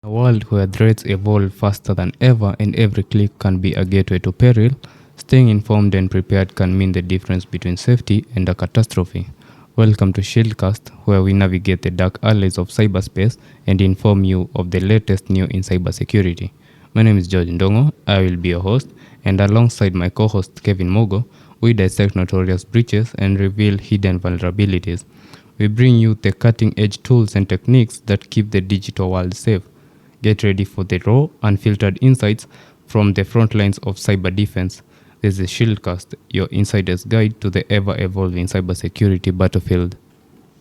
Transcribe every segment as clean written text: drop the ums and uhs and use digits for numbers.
A world where threats evolve faster than ever and every click can be a gateway to peril, staying informed and prepared can mean the difference between safety and a catastrophe. Welcome to Shieldcast, where we navigate the dark alleys of cyberspace and inform you of the latest news in cybersecurity. My name is George Ndongo, I will be your host, and alongside my co host Kevin Mogo, we dissect notorious breaches and reveal hidden vulnerabilities. We bring you the cutting edge tools and techniques that keep the digital world safe. Get ready for the raw, unfiltered insights from the front lines of cyber defense. This is Shieldcast, your insider's guide to the ever evolving cybersecurity battlefield.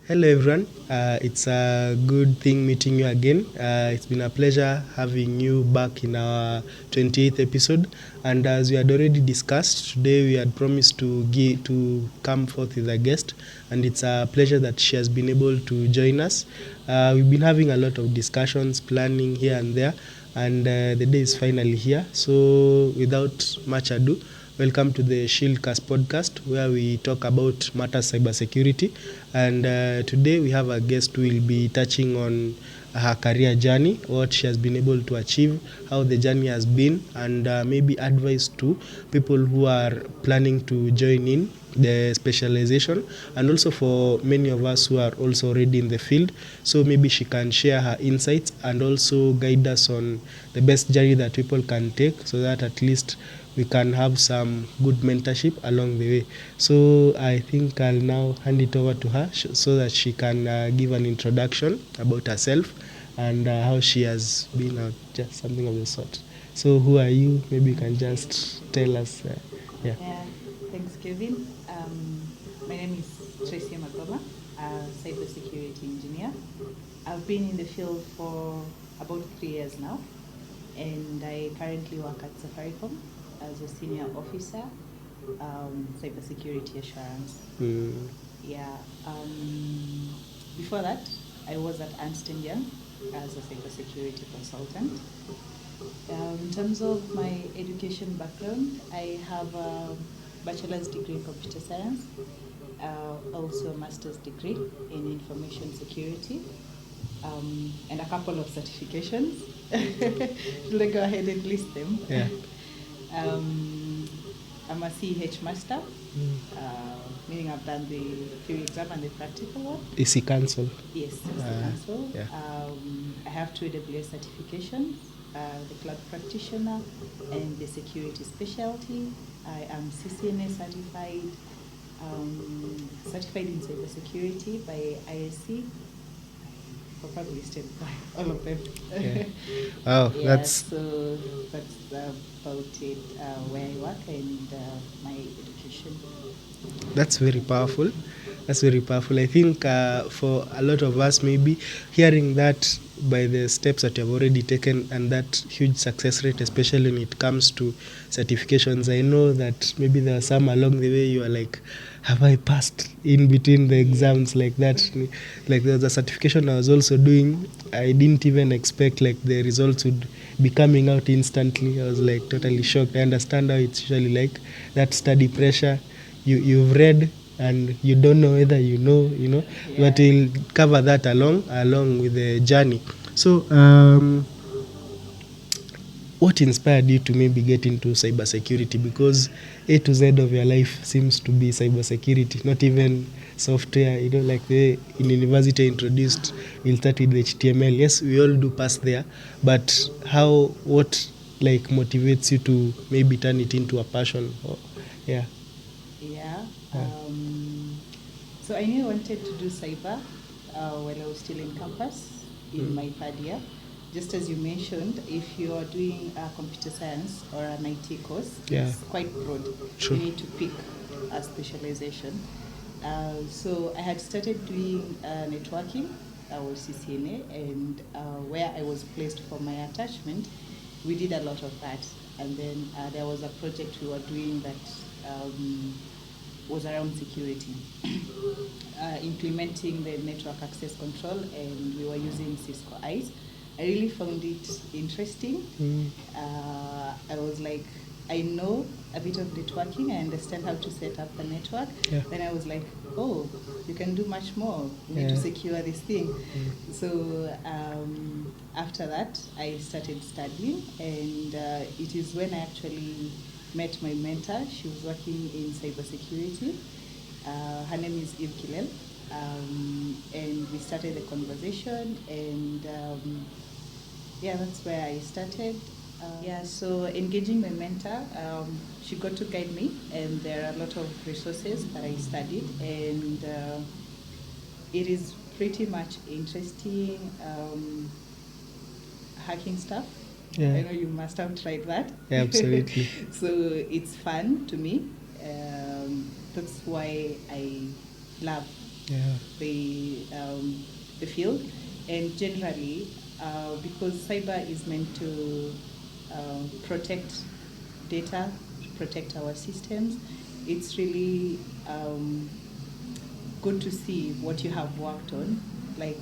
Hello everyone, it's a good thing meeting you again. It's been a pleasure having you back in our 28th episode, and as we had already discussed, today we had promised to come forth with a guest, and it's a pleasure that she has been able to join us. We've been having a lot of discussions, planning here and there, and the day is finally here. So without much ado, welcome to the Shieldcast podcast, where we talk about matters cybersecurity. And today we have a guest who will be touching on her career journey, what she has been able to achieve, how the journey has been, and maybe advice to people who are planning to join in the specialization, and also for many of us who are also already in the field. So maybe she can share her insights and also guide us on the best journey that people can take, so that at least we can have some good mentorship along the way. So I think I'll now hand it over to her so that she can give an introduction about herself and how she has been out, just something of the sort. So who are you? Maybe you can just tell us. Yeah, thanks, Kevin. My name is Tracy Magoma, a cybersecurity engineer. I've been in the field for about 3 years now, and I currently work at Safaricom as a senior officer, Cybersecurity Assurance. Yeah. Before that, I was at Ernst & Young as a cybersecurity consultant. In terms of my education background, I have a bachelor's degree in computer science, also a master's degree in information security, and a couple of certifications. Should I go ahead and list them? Yeah. I'm a CEH master, meaning I've done the theory exam and the practical one. EC Council. Yes, EC Council. Yeah. I have 2 AWS certifications, the cloud practitioner and the security specialty. I am CCNA certified, certified in cybersecurity by ISC. I'll probably listed by all of them. Yeah. Wow, Yeah, that's so that's about it, where I work and my education. That's very powerful. That's very powerful. I think for a lot of us, maybe hearing that by the steps that you have already taken and that huge success rate, especially when it comes to certifications, I know that maybe there are some along the way you are like, have I passed in between the exams like that? Like there's a certification I was also doing. I didn't even expect like the results would be coming out instantly. I was like totally shocked. I understand how it's usually like that study pressure. You've read and you don't know whether you know, Yeah. but we'll cover that along with the journey. So what inspired you to maybe get into cybersecurity? Because A to Z of your life seems to be cybersecurity, not even software, like the in university introduced, we'll start with HTML. Yes, we all do pass there, but what like motivates you to maybe turn it into a passion? Yeah. Yeah. So I knew I wanted to do cyber while I was still in campus in my 3rd year. Just as you mentioned, if you are doing computer science or an IT course, Yeah. it's quite broad. True. You need to pick a specialization. So I had started doing networking, I was CCNA, and where I was placed for my attachment, we did a lot of that. And then there was a project we were doing that was around security, implementing the network access control, and we were using Cisco ICE. I really found it interesting. I was like, I know a bit of networking, I understand how to set up the network. Yeah. Then I was like, oh, you can do much more. You need to secure this thing. So after that, I started studying, and it is when I actually met my mentor. She was working in cybersecurity. Her name is Eve Kilel. And we started the conversation, and that's where I started. So engaging my mentor, she got to guide me, and there are a lot of resources that I studied, and it is pretty much interesting hacking stuff. Yeah. I know you must have tried that. Yeah, absolutely. So it's fun to me. That's why I love the field, and generally because cyber is meant to protect data, protect our systems. It's really good to see what you have worked on, like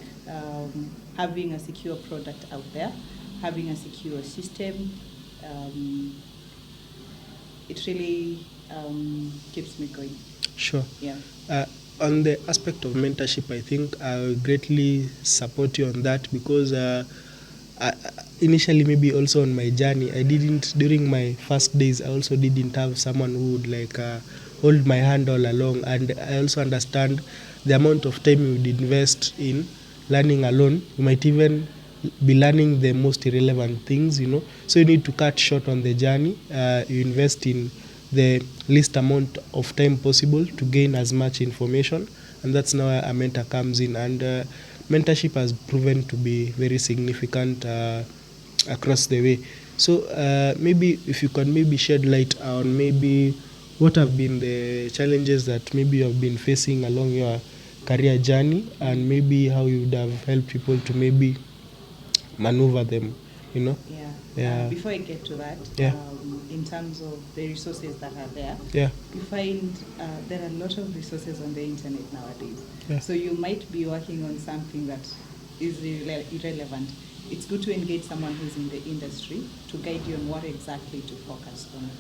having a secure product out there, having a secure system. It really keeps me going. Sure. Yeah. On the aspect of mentorship, I think I will greatly support you on that, because initially, maybe also on my journey, I didn't, during my first days, I also didn't have someone who would like hold my hand all along. And I also understand the amount of time you would invest in learning alone. You might even be learning the most irrelevant things, So you need to cut short on the journey. You invest in the least amount of time possible to gain as much information, and that's now a mentor comes in. And mentorship has proven to be very significant across the way. So maybe if you can maybe shed light on maybe what have been the challenges that maybe you have been facing along your career journey, and maybe how you would have helped people to maybe maneuver them, Before I get to that, in terms of the resources that are there, you find there are a lot of resources on the internet nowadays. So you might be working on something that is irrelevant. It's good to engage someone who's in the industry to guide you on what exactly to focus on.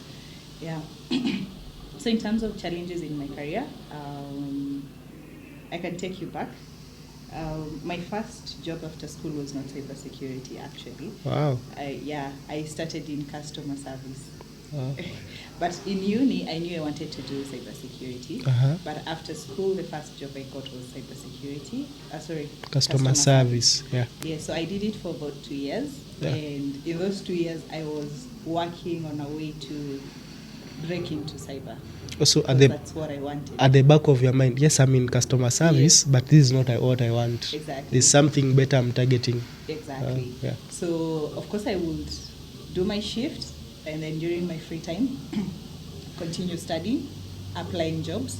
So in terms of challenges in my career, I can take you back. My first job after school was not cybersecurity, actually. Wow. I started in customer service. Wow. But in uni, I knew I wanted to do cybersecurity. But after school, the first job I got was cybersecurity. Customer service. Yeah, so I did it for about 2 years. And in those 2 years, I was working on a way to break into cyber. Also, that's what I wanted. At the back of your mind, yes, I'm in customer service, but this is not what I want. Exactly. There's something better I'm targeting. Exactly. So, of course, I would do my shift, and then during my free time, continue studying, applying jobs.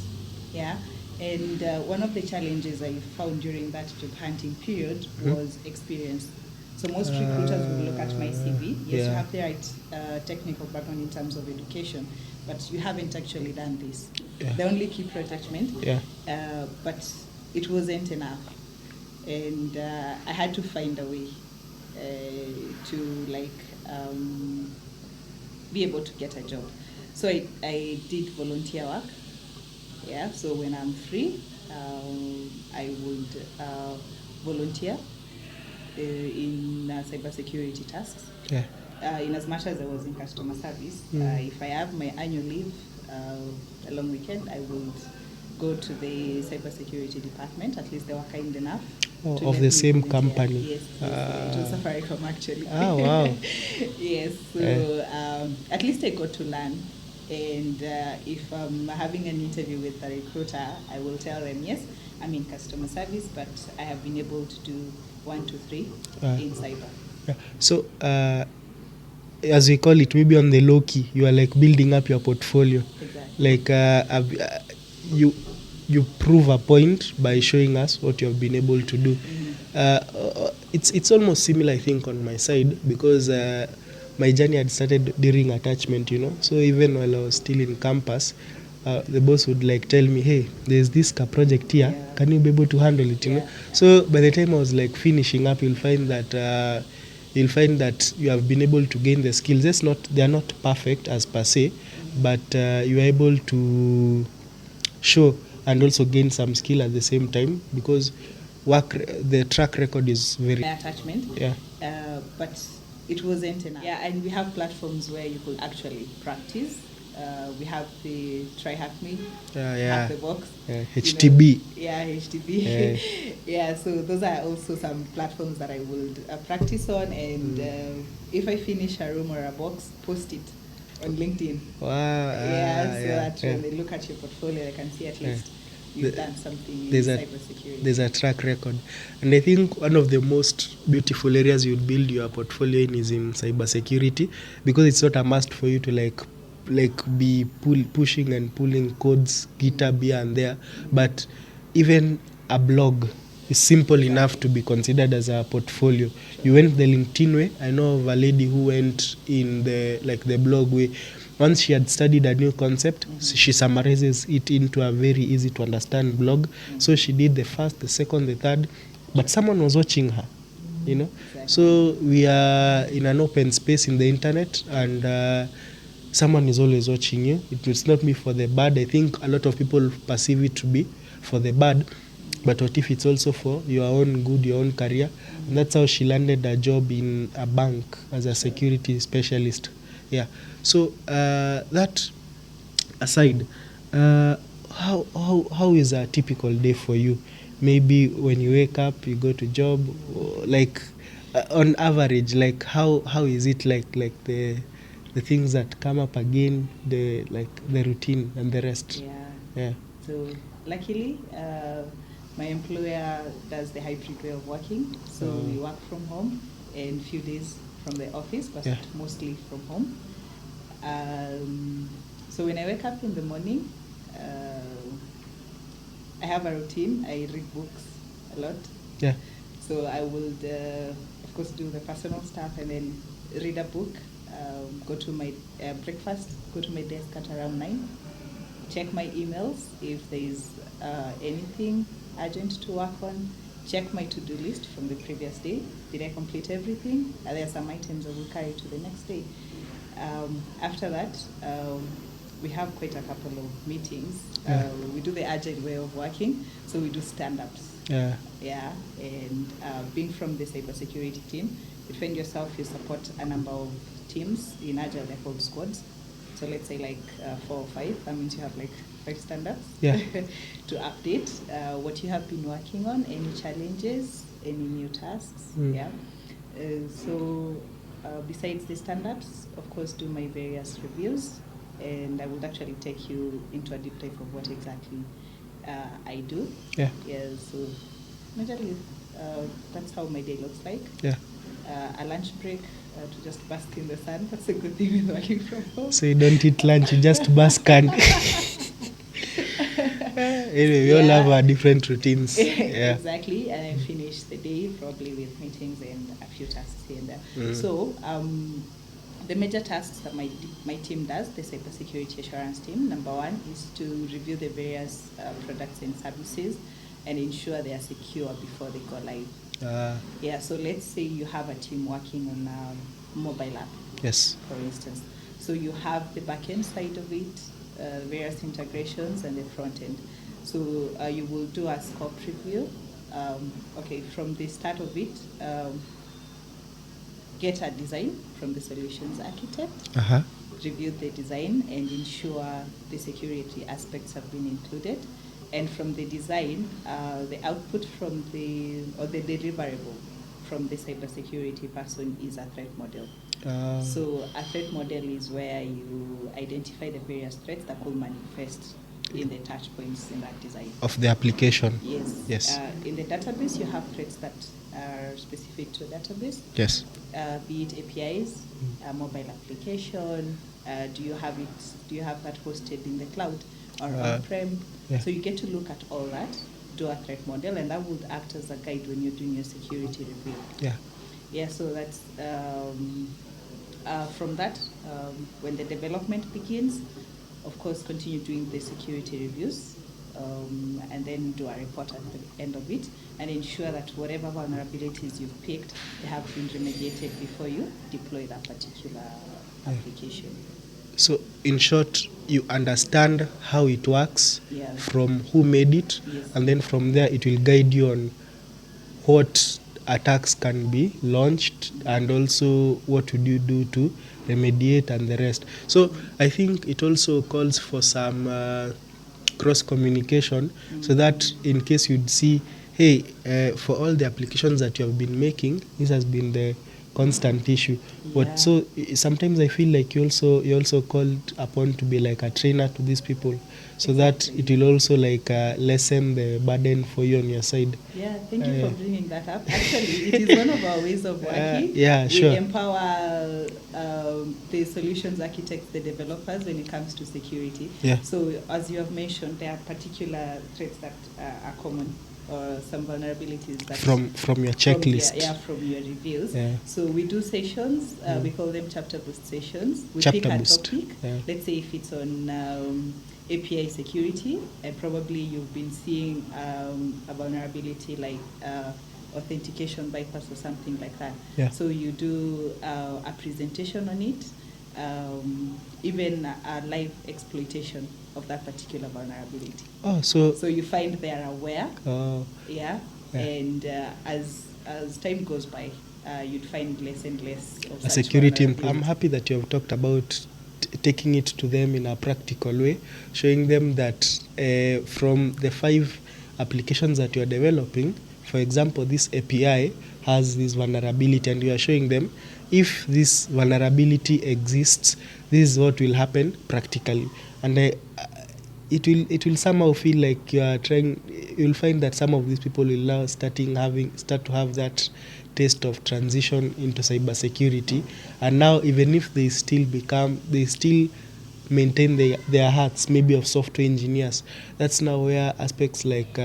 And one of the challenges I found during that job hunting period was experience. So most recruiters will look at my CV. Yes, you have the right technical background in terms of education, but you haven't actually done this. They only keep your attachment, but it wasn't enough. And I had to find a way to be able to get a job. So I did volunteer work. So when I'm free, I would volunteer in cybersecurity tasks. In as much as I was in customer service, if I have my annual leave, a long weekend, I would go to the cybersecurity department. At least they were kind enough. Of the same company. Yes, it was Safaricom actually. Oh, wow. Yes, so at least I got to learn. And if I'm having an interview with a recruiter, I will tell them, yes, I'm in customer service, but I have been able to do 1, 2, 3 in cyber. So, as we call it, maybe on the low key, you are like building up your portfolio. Exactly. Like you prove a point by showing us what you have been able to do. It's almost similar, I think, on my side, because my journey had started during attachment, So even while I was still in campus, the boss would like tell me, hey, there's this project here. Can you be able to handle it? So by the time I was like finishing up, you'll find that you have been able to gain the skills. They are not perfect as per se, but you are able to show and also gain some skill at the same time, because the track record is very attachment. Yeah. But it wasn't enough. Yeah, and we have platforms where you could actually practice. We have the Try Hack Me, Hack the Box. HTB. HTB. Yeah, so those are also some platforms that I would practice on, and if I finish a room or a box, post it on LinkedIn. Wow. That when they look at your portfolio, they can see at least you've done something in cybersecurity. There's a track record. And I think one of the most beautiful areas you'd build your portfolio in is in cybersecurity, because it's not a must for you to be pushing and pulling codes, GitHub here and there, but even a blog is simple enough to be considered as a portfolio. You went the LinkedIn way. I know of a lady who went in the blog way. Once she had studied a new concept, she summarizes it into a very easy to understand blog. So she did the first, the second, the third, but someone was watching her, So we are in an open space in the internet, and someone is always watching you. It will not be for the bad. I think a lot of people perceive it to be for the bad, but what if it's also for your own good, your own career? And that's how she landed a job in a bank as a security specialist. Yeah. So that aside, how is a typical day for you? Maybe when you wake up, you go to job, on average, how is it like the things that come up again, the routine and the rest? Yeah. So luckily, my employer does the hybrid way of working. So we work from home and few days from the office, but mostly from home. So when I wake up in the morning, I have a routine. I read books a lot. Yeah. So I would, of course, do the personal stuff and then read a book, go to my breakfast, go to my desk at around 9, check my emails if there is anything urgent to work on, check my to-do list from the previous day. Did I complete everything? Are there some items I will carry to the next day? After that, we have quite a couple of meetings. We do the agile way of working, so we do stand-ups. And being from the cybersecurity team, you find yourself, you support a number of teams in agile, they're called squads. So let's say 4 or 5, that means you have 5 stand-ups to update what you have been working on, any challenges, any new tasks. So besides the stand-ups, of course, do my various reviews, and I would actually take you into a deep dive of what exactly I do. So majorly, that's how my day looks like. A lunch break to just bask in the sun. That's a good thing with working from home. So you don't eat lunch, you just bask and anyway, we all have our different routines. Exactly, and I finish the day probably with meetings and a few tasks here and there. So the major tasks that my team does, the Cybersecurity Assurance team, number 1 is to review the various products and services and ensure they are secure before they go live. So let's say you have a team working on a mobile app, for instance. So you have the back-end side of it, various integrations, and the front end. So you will do a scope review. From the start of it, get a design from the solutions architect, review the design and ensure the security aspects have been included. And from the design, the output from the deliverable from the cybersecurity person is a threat model. So a threat model is where you identify the various threats that will manifest in the touch points in that design. Of the application? Yes. In the database, you have threats that are specific to a database. Be it APIs, a mobile application, do you have that hosted in the cloud or on-prem? So you get to look at all that, do a threat model, and that would act as a guide when you're doing your security review. So that's from that, when the development begins, of course, continue doing the security reviews, and then do a report at the end of it, and ensure that whatever vulnerabilities you've picked, they have been remediated before you deploy that particular application. So, in short, you understand how it works, Yeah. from who made it, Yes. and then from there it will guide you on what attacks can be launched, and also what would you do to remediate and the rest. So I think it also calls for some cross communication, so that in case you'd see, hey, for all the applications that you have been making, this has been the constant issue. What Yeah. so sometimes I feel like you're also called upon to be like a trainer to these people, so that it will also like lessen the burden for you on your side. Yeah, thank you Yeah. for bringing that up. Actually, it is one of our ways of working. Yeah, sure. We empower the solutions architects, the developers, when it comes to security. Yeah. So, as you have mentioned, there are particular threats that are common, or some vulnerabilities that From your checklist. from your reviews. Yeah. So we do sessions. We call them chapter boost sessions. We Chapter pick a boost. topic. Yeah. Let's say if it's on API security, and probably you've been seeing a vulnerability like authentication bypass or something like that. Yeah. So you do a presentation on it, even a live exploitation of that particular vulnerability. Oh, so So you find they are aware, yeah. and as time goes by, you'd find less and less of a such security I'm vulnerability. happy that you have talked about taking it to them in a practical way, showing them that from the 5 applications that you are developing, for example, this API has this vulnerability, and you are showing them, if this vulnerability exists, this is what will happen practically. And it will somehow feel like you are trying. You'll find that some of these people will now start to have that taste of transition into cybersecurity, and now even if they still maintain their hearts maybe of software engineers, that's now where aspects like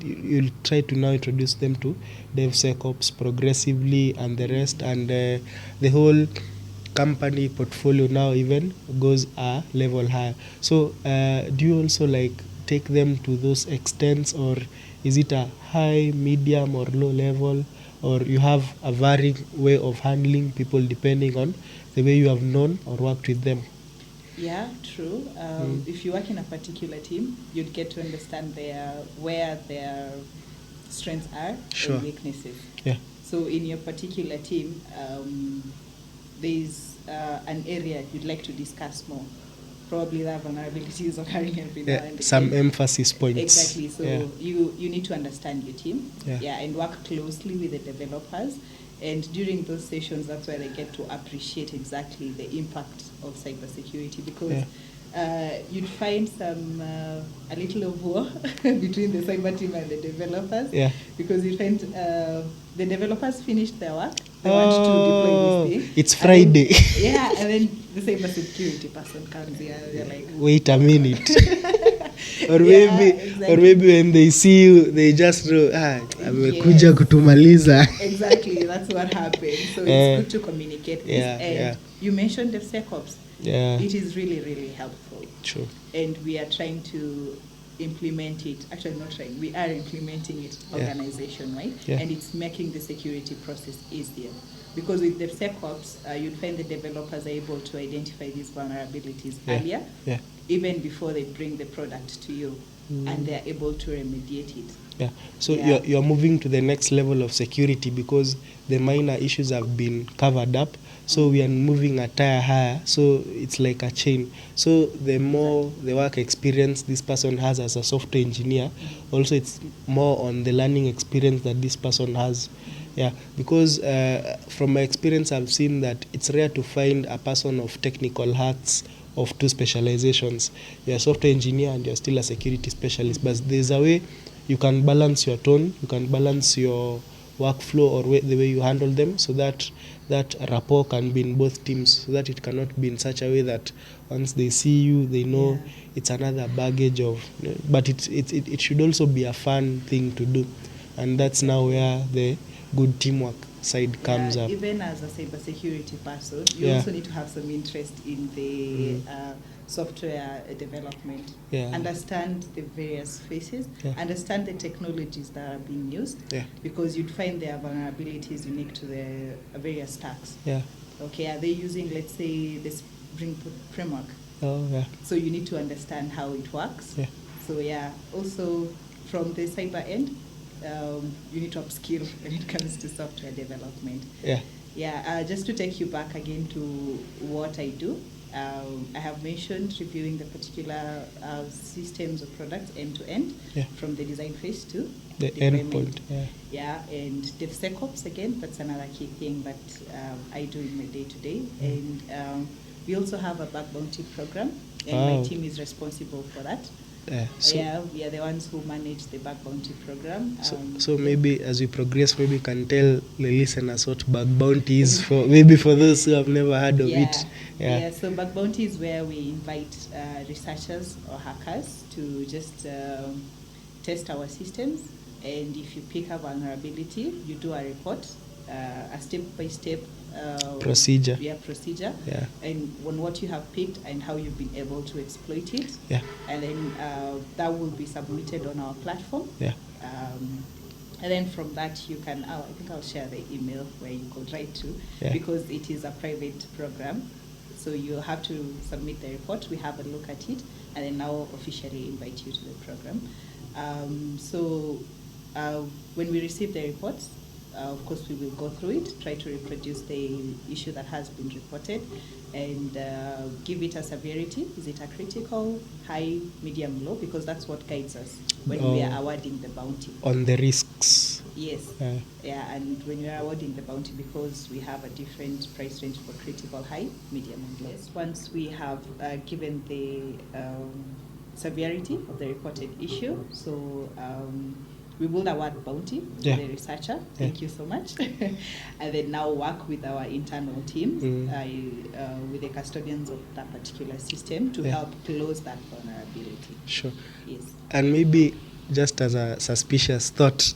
you'll try to now introduce them to DevSecOps progressively and the rest, and the whole company portfolio now even goes a level higher. So do you also like take them to those extents, or is it a high, medium, or low level, or you have a varying way of handling people depending on the way you have known or worked with them? Yeah, true. If you work in a particular team, you'd get to understand where their strengths are Sure. and weaknesses. Yeah. So in your particular team, there's an area you'd like to discuss more. Probably that vulnerabilities occurring every now and again. Some emphasis points. Exactly. So Yeah. you need to understand your team, Yeah. and work closely with the developers. And during those sessions, that's where they get to appreciate exactly the impact of cybersecurity, because you'd find a little of war between the cyber team and the developers. Yeah. Because you find the developers finished their work. They want to deploy this thing. It's Friday. And then the cybersecurity person comes here and they're like, wait a minute. or exactly. maybe when they see you, they just know, amekuja kutumaliza. Exactly, that's what happened. So it's good to communicate this. And you mentioned DevSecOps. Yeah. It is really, really helpful. True. And we are trying to implement it. Actually, not trying. We are implementing it organization-wide. Yeah. And it's making the security process easier. Because with DevSecOps, you'd find the developers are able to identify these vulnerabilities earlier, even before they bring the product to you, and they're able to remediate it. Yeah. So you're moving to the next level of security, because the minor issues have been covered up. So we are moving a tier higher. So it's like a chain. So the more the work experience this person has as a software engineer, also it's more on the learning experience that this person has. Yeah, because from my experience, I've seen that it's rare to find a person of technical hats of 2 specializations. You're a software engineer and you're still a security specialist, but there's a way you can balance your tone, you can balance your workflow or the way you handle them, so that rapport can be in both teams, so that it cannot be in such a way that once they see you, they know it's another baggage of, but it should also be a fun thing to do, and that's now where the good teamwork side comes up. Even as a cybersecurity person, you also need to have some interest in the software development. Understand the various phases, understand the technologies that are being used, because you'd find there are vulnerabilities unique to the various stacks. Okay, are they using, let's say, this Spring framework? Oh, yeah. So you need to understand how it works. Yeah. So yeah, also from the cyber end, you need to upskill when it comes to software development. Yeah. Yeah, just to take you back again to what I do, I have mentioned reviewing the particular systems or products end to end, Yeah. from the design phase to The deployment. endpoint. Yeah. Yeah, and DevSecOps again, that's another key thing that I do in my day to day. And we also have a bug bounty program, and my Wow. team is responsible for that. Yeah. So, Yeah, we are the ones who manage the bug bounty program. so maybe as we progress, maybe you can tell the listeners what bug bounty is for maybe for those who have never heard of it. Yeah, so bug bounty is where we invite researchers or hackers to just test our systems, and if you pick a vulnerability, you do a report, a step-by-step Procedure. procedure, Yeah. and on what you have picked and how you've been able to exploit it. Yeah. And then that will be submitted on our platform. Yeah. And then from that you can, I think I'll share the email where you could write to, Yeah. because it is a private program. So you have to submit the report, we have a look at it, and then now officially invite you to the program. When we receive the reports, of course we will go through it, try to reproduce the issue that has been reported, and give it a severity. Is it a critical, high, medium, low? Because that's what guides us when we are awarding the bounty. On the risks. Yes. Yeah, and when we are awarding the bounty, because we have a different price range for critical, high, medium, and low. Once we have given the severity of the reported issue, so we will award bounty to the researcher. Thank you so much. And then now work with our internal teams, with the custodians of that particular system to help close that vulnerability. Sure. Yes. And maybe just as a suspicious thought,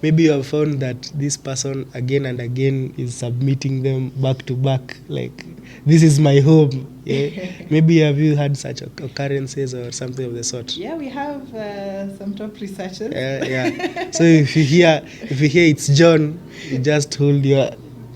maybe you have found that this person again and again is submitting them back to back, like this is my home. Yeah. Maybe have you had such occurrences or something of the sort? Yeah, we have some top researchers. Yeah. So if you hear it's John, you just hold your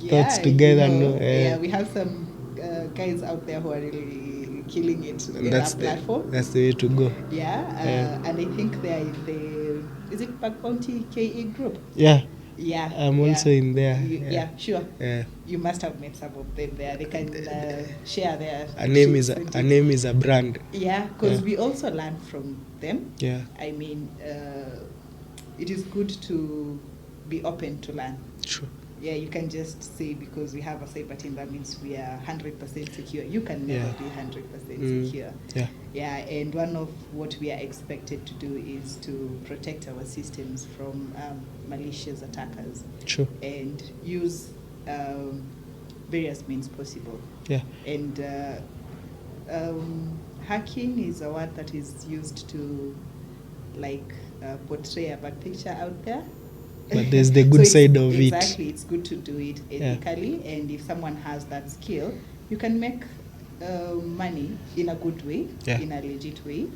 thoughts together. Yeah, we have some guys out there who are really killing it in our platform. That's the way to go. Yeah, and I think they are in the, is it Bug Bounty KE group? Yeah. Yeah. I'm also in there. Yeah, sure. Yeah. You must have met some of them there. They can share their. A name is a brand. Yeah, because we also learn from them. Yeah. I mean, it is good to be open to learn. Sure. Yeah, you can just say because we have a cyber team that means we are 100% secure. You can never be 100% secure. Yeah. Yeah, and one of what we are expected to do is to protect our systems from malicious attackers. Sure. And use various means possible. Yeah. And hacking is a word that is used to portray a bad picture out there. But there's the good side of it. Exactly, it's good to do it ethically, and if someone has that skill, you can make money in a good way, in a legit way,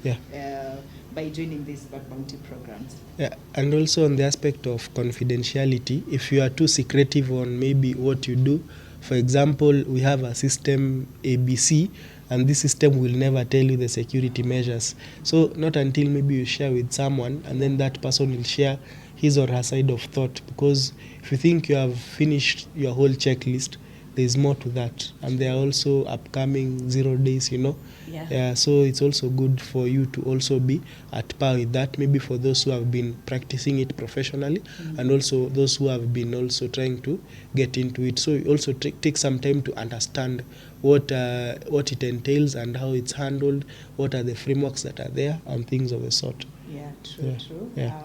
by joining these bug bounty programs. Yeah, and also on the aspect of confidentiality, if you are too secretive on maybe what you do, for example, we have a system ABC, and this system will never tell you the security measures. So not until maybe you share with someone, and then that person will share his or her side of thought, because if you think you have finished your whole checklist, there is more to that, and there are also upcoming 0 days, so it's also good for you to also be at par with that, maybe for those who have been practicing it professionally, and also those who have been also trying to get into it. So you also take some time to understand what it entails and how it's handled, what are the frameworks that are there, and things of the sort. Yeah, true. Yeah.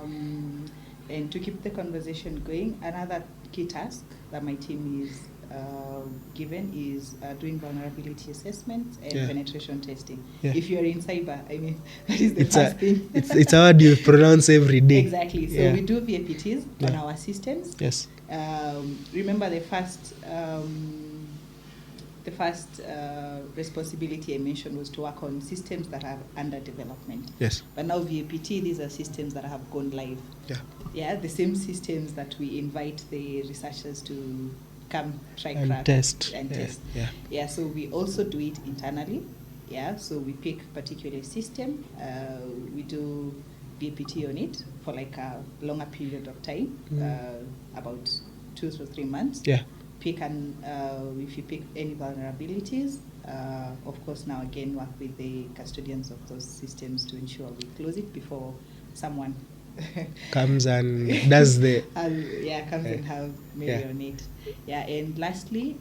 And to keep the conversation going, another key task that my team is given is doing vulnerability assessments and penetration testing. Yeah. If you're in cyber, I mean, that is the first thing. It's a word you pronounce every day. Exactly. So we do VAPTs on our systems. Yes. Remember the first responsibility I mentioned was to work on systems that are under development. Yes. But now VAPT, these are systems that have gone live. Yeah. Yeah, the same systems that we invite the researchers to come try and crack test. and test. Yeah. Yeah, so we also do it internally. Yeah, so we pick particular system, we do DPT on it for like a longer period of time, about 2 to 3 months. Yeah. Pick and if you pick any vulnerabilities, of course now again work with the custodians of those systems to ensure we close it before someone comes and does the comes and have maybe on it. Yeah, and lastly,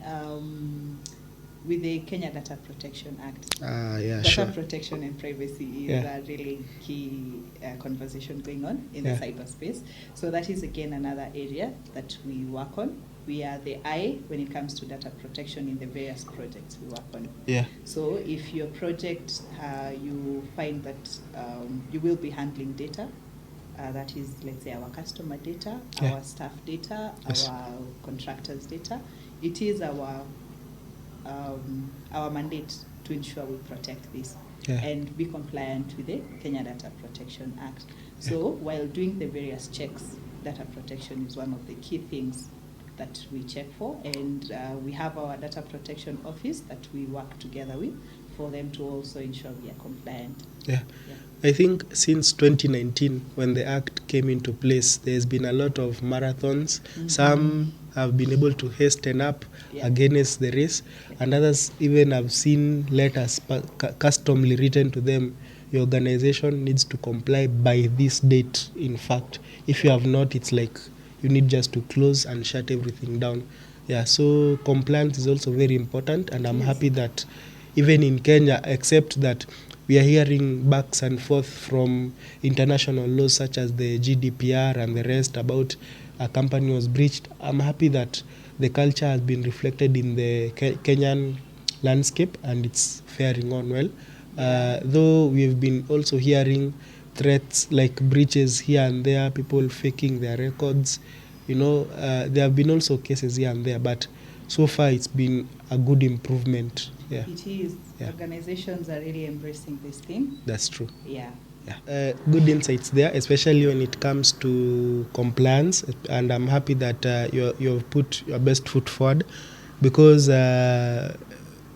with the Kenya Data Protection Act. Data protection and privacy is a really key conversation going on in the cyberspace. So that is again another area that we work on. We are the eye when it comes to data protection in the various projects we work on. Yeah. So if your project, you find that you will be handling data, that is, let's say, our customer data, our staff data, our contractors' data, it is our mandate to ensure we protect this and be compliant with the Kenya Data Protection Act. So while doing the various checks, data protection is one of the key things that we check for, and we have our data protection office that we work together with for them to also ensure we are compliant. I think since 2019, when the Act came into place, there's been a lot of marathons. Some have been able to hasten up against the race, and others even have seen letters customly written to them. Your organization needs to comply by this date. In fact, if you have not, it's like you need just to close and shut everything down. So compliance is also very important, and I'm happy that even in Kenya, except that we are hearing backs and forth from international laws such as the GDPR and the rest about a company was breached, I'm happy that the culture has been reflected in the Kenyan landscape and it's faring on well. Though we've been also hearing threats like breaches here and there, people faking their records. There have been also cases here and there, but so far it's been a good improvement. It is. Organizations are really embracing this thing. That's true. Good insights there, especially when it comes to compliance, and I'm happy that you've put your best foot forward, because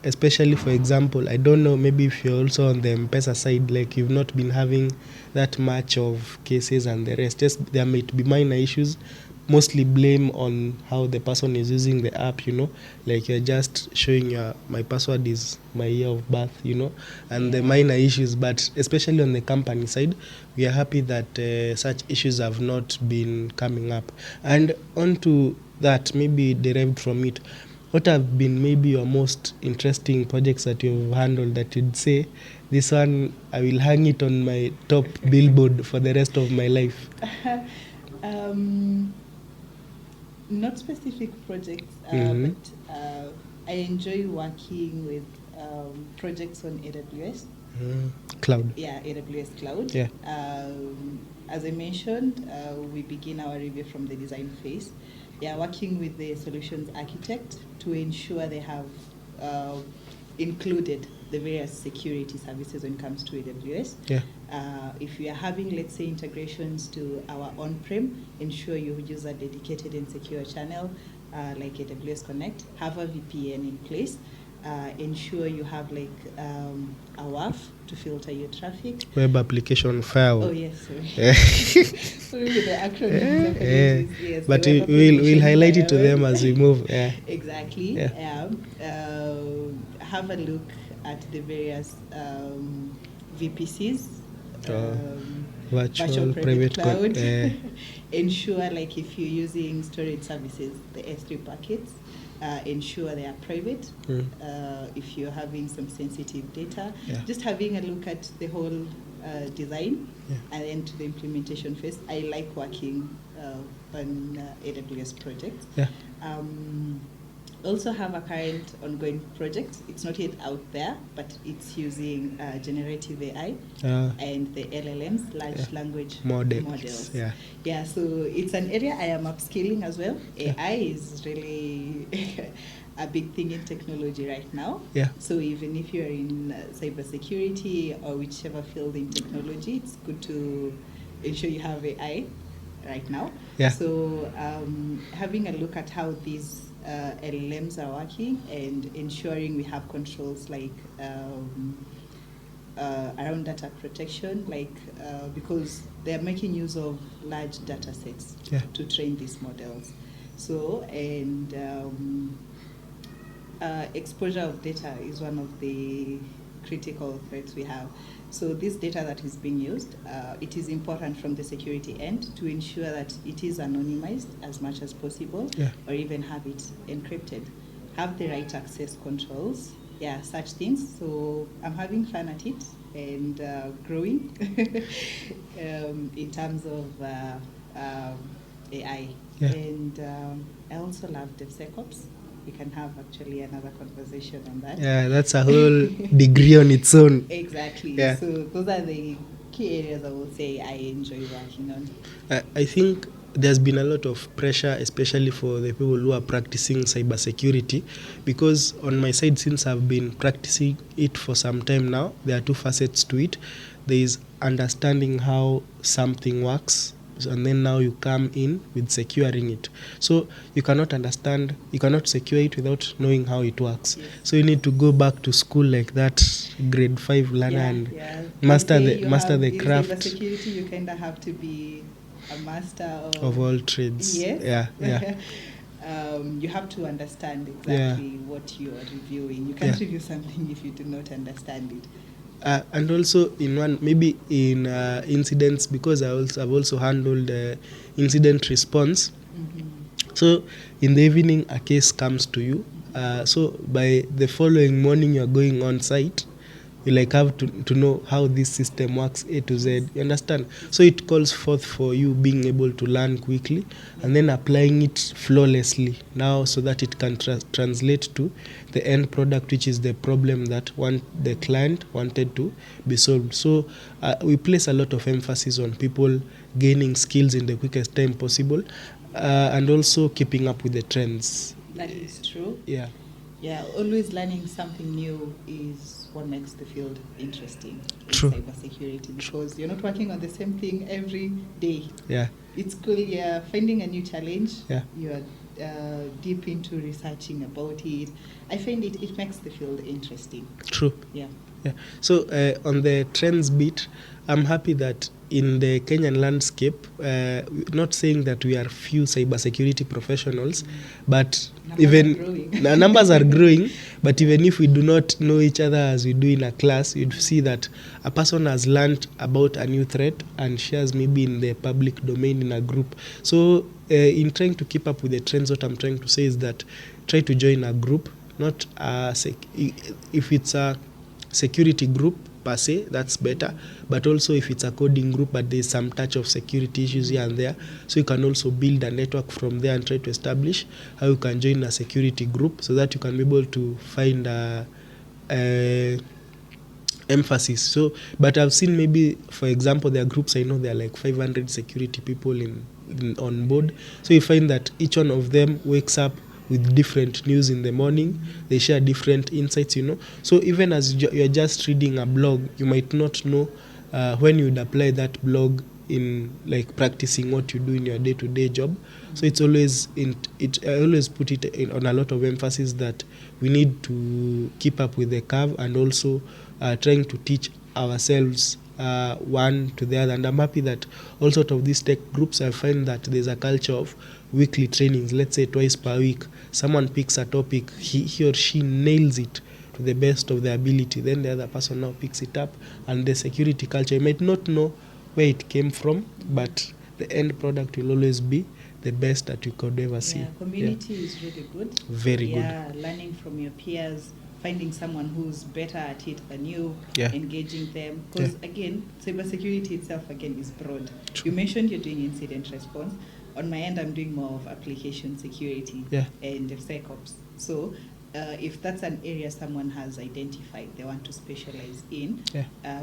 especially, for example, I don't know, maybe if you're also on the M-Pesa side, like you've not been having that much of cases and the rest. Just there might be minor issues, mostly blame on how the person is using the app, like you're just showing my password is my year of birth, and the minor issues. But especially on the company side, we are happy that such issues have not been coming up. And onto that, maybe derived from it, what have been maybe your most interesting projects that you've handled that you'd say, this one, I will hang it on my top billboard for the rest of my life? Not specific projects, but I enjoy working with projects on AWS. Cloud. AWS Cloud. As I mentioned, we begin our review from the design phase. Working with the solutions architect to ensure they have included the various security services when it comes to AWS. If you are having, let's say, integrations to our on-prem, ensure you use a dedicated and secure channel like AWS Connect, have a VPN in place, ensure you have like a WAF to filter your traffic. Web application firewall. Oh yes, sorry. Sorry with the acronyms. Yes, but we'll highlight it to them as we move. Exactly. Have a look at the various VPCs. Virtual private cloud. Ensure, like, if you're using storage services, the S3 packets, ensure they are private. If you're having some sensitive data, just having a look at the whole design and then to the implementation phase. I like working on AWS projects. Also have a current ongoing project. It's not yet out there, but it's using generative AI and the LLMs, large language models. So it's an area I am upskilling as well. AI is really a big thing in technology right now. So even if you're in cybersecurity or whichever field in technology, it's good to ensure you have AI right now. So having a look at how these LLMs are working and ensuring we have controls like around data protection, because they are making use of large data sets to train these models. So, and exposure of data is one of the critical threats we have. So this data that is being used, it is important from the security end to ensure that it is anonymized as much as possible, or even have it encrypted. Have the right access controls, such things. So I'm having fun at it and growing in terms of AI. And I also love DevSecOps. We can have actually another conversation on that. Yeah, that's a whole degree on its own. Exactly. Yeah. So those are the key areas I would say I enjoy working on. I think there's been a lot of pressure, especially for the people who are practicing cybersecurity, because on my side, since I've been practicing it for some time now, there are two facets to it. There is understanding how something works, and then now you come in with securing it. So you cannot secure it without knowing how it works. Yes. So you need to go back to school like that grade 5 learner and master the craft. In cybersecurity, you kind of have to be a master of all trades. Yes. Yeah. You have to understand exactly what you are reviewing. You can't review something if you do not understand it. And also in incidents, because I've also handled incident response. Mm-hmm. So in the evening, a case comes to you. So by the following morning, you're going on site. You have to know how this system works A to Z. You understand? So it calls forth for you being able to learn quickly and then applying it flawlessly now, so that it can translate to the end product, which is the problem that the client wanted to be solved. So we place a lot of emphasis on people gaining skills in the quickest time possible, and also keeping up with the trends. That is true. Yeah, always learning something new is what makes the field interesting in cybersecurity, because you're not working on the same thing every day. Yeah, it's cool. Yeah, finding a new challenge. Yeah, you are deep into researching about it. I find it makes the field interesting. True. Yeah. So on the trends bit, I'm happy that in the Kenyan landscape, not saying that we are few cybersecurity professionals, but numbers are growing. But even if we do not know each other as we do in a class, you'd see that a person has learned about a new threat and shares maybe in the public domain in a group. So in trying to keep up with the trends, what I'm trying to say is that try to join a group, not if it's a security group per se, that's better, but also if it's a coding group but there's some touch of security issues here and there, so you can also build a network from there and try to establish how you can join a security group, so that you can be able to find emphasis. So but I've seen, maybe for example, there are groups, I know there are like 500 security people on board, so you find that each one of them wakes up with different news in the morning. They share different insights, So even as you're just reading a blog, you might not know when you'd apply that blog in practicing what you do in your day-to-day job. So it's always I always put it on a lot of emphasis that we need to keep up with the curve, and also trying to teach ourselves one to the other. And I'm happy that all sort of these tech groups, I find that there's a culture of weekly trainings, let's say twice per week. Someone picks a topic, he or she nails it to the best of their ability, then the other person now picks it up, and the security culture, you might not know where it came from, but the end product will always be the best that you could ever see. Community is really good. Very good. Learning from your peers, finding someone who's better at it than you, engaging them. Because again, cybersecurity itself again is broad. True. You mentioned you're doing incident response. On my end, I'm doing more of application security and DevSecOps. So if that's an area someone has identified they want to specialize in,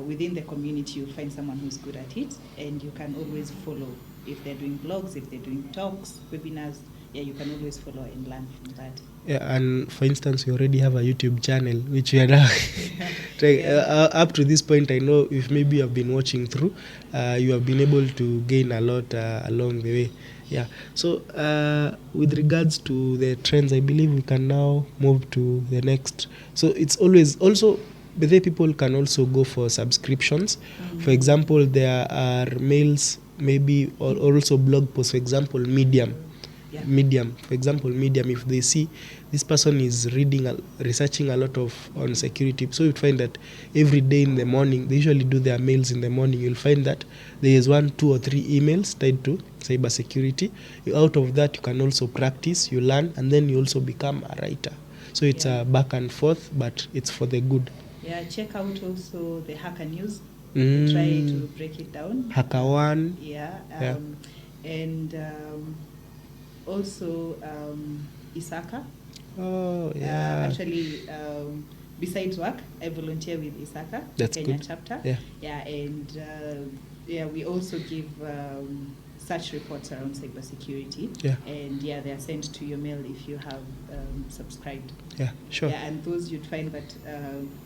within the community you'll find someone who's good at it, and you can always follow. If they're doing blogs, if they're doing talks, webinars, you can always follow and learn from that. Yeah, and for instance, we already have a YouTube channel, which we are now up to this point. I know if maybe you have been watching through, you have been able to gain a lot along the way. Yeah. So with regards to the trends, I believe we can now move to the next. So it's always also but then people can also go for subscriptions. For example, there are mails, maybe, or also blog posts. For example, Medium, for example, Medium, if they see this person is researching a lot on security, so you'd find that every day in the morning, they usually do their mails in the morning, you'll find that there is 1, 2 or 3 emails tied to cybersecurity. Out of that, you can also practice, you learn, and then you also become a writer. So it's a back and forth, but it's for the good. Yeah, check out also the Hacker News. Try to break it down. Hacker One. And also Isaka. Oh, yeah. Actually, besides work, I volunteer with Isaka, That's Kenya good. chapter. And we also give search reports around cybersecurity. And they are sent to your mail if you have subscribed. Yeah, sure. And those you'd find that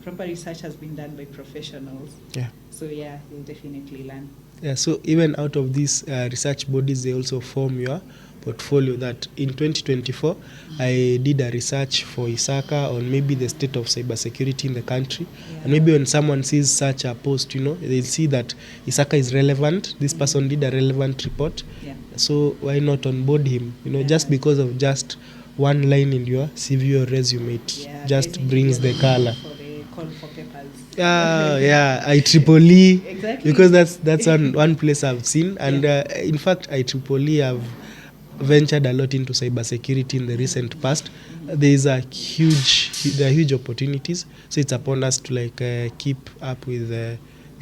proper research has been done by professionals. So you'll definitely learn. So even out of these research bodies, they also form your portfolio. That in 2024, I did a research for Isaka on maybe the state of cybersecurity in the country. And maybe when someone sees such a post, they'll see that Isaka is relevant. This person did a relevant report. So why not onboard him? Just because of just one line in your CV or resume, it just brings the color. Call for papers. IEEE. Exactly. Because that's one place I've seen. And in fact, IEEE have ventured a lot into cybersecurity in the recent past. There are huge opportunities. So it's upon us to keep up with the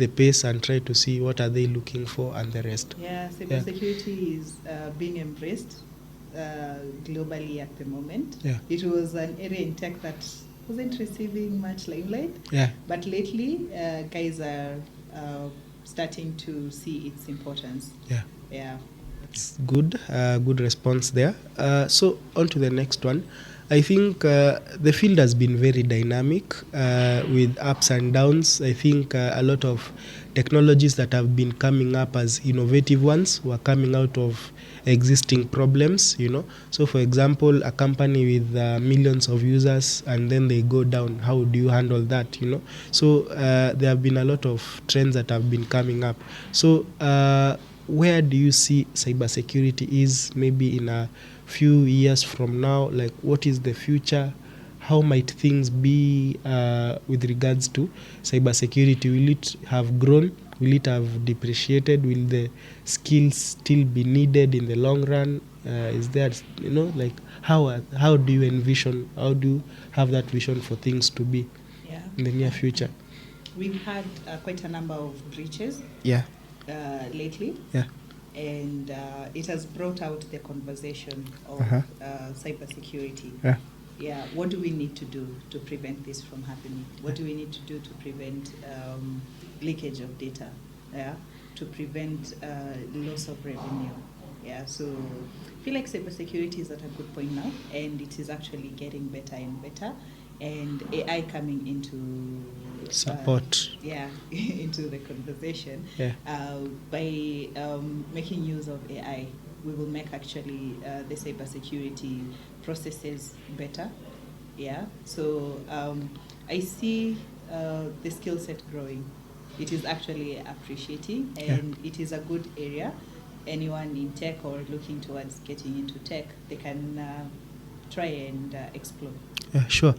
pace and try to see what are they looking for and the rest. Cybersecurity is being embraced globally at the moment. It was an area in tech that wasn't receiving much limelight. But lately, guys are starting to see its importance. It's good response there. So on to the next one. I think the field has been very dynamic with ups and downs. I think a lot of technologies that have been coming up as innovative ones were coming out of existing problems. So for example, a company with millions of users and then they go down, how do you handle that? So there have been a lot of trends that have been coming up. So where do you see cybersecurity is maybe in a few years from now? Like, what is the future? How might things be with regards to cybersecurity? Will it have grown? Will it have depreciated? Will the skills still be needed in the long run? Is there, how do you envision, how do you have that vision for things to be in the near future? We've had quite a number of breaches lately. And it has brought out the conversation of cybersecurity. What do we need to do to prevent this from happening? What do we need to do to prevent leakage of data? To prevent loss of revenue? So I feel like cybersecurity is at a good point now, and it is actually getting better and better. And AI coming into support into the conversation by making use of AI, we will make actually the cybersecurity processes better. So I see the skill set growing. It is actually appreciating, and it is a good area. Anyone in tech or looking towards getting into tech, they can try and explore. Sure.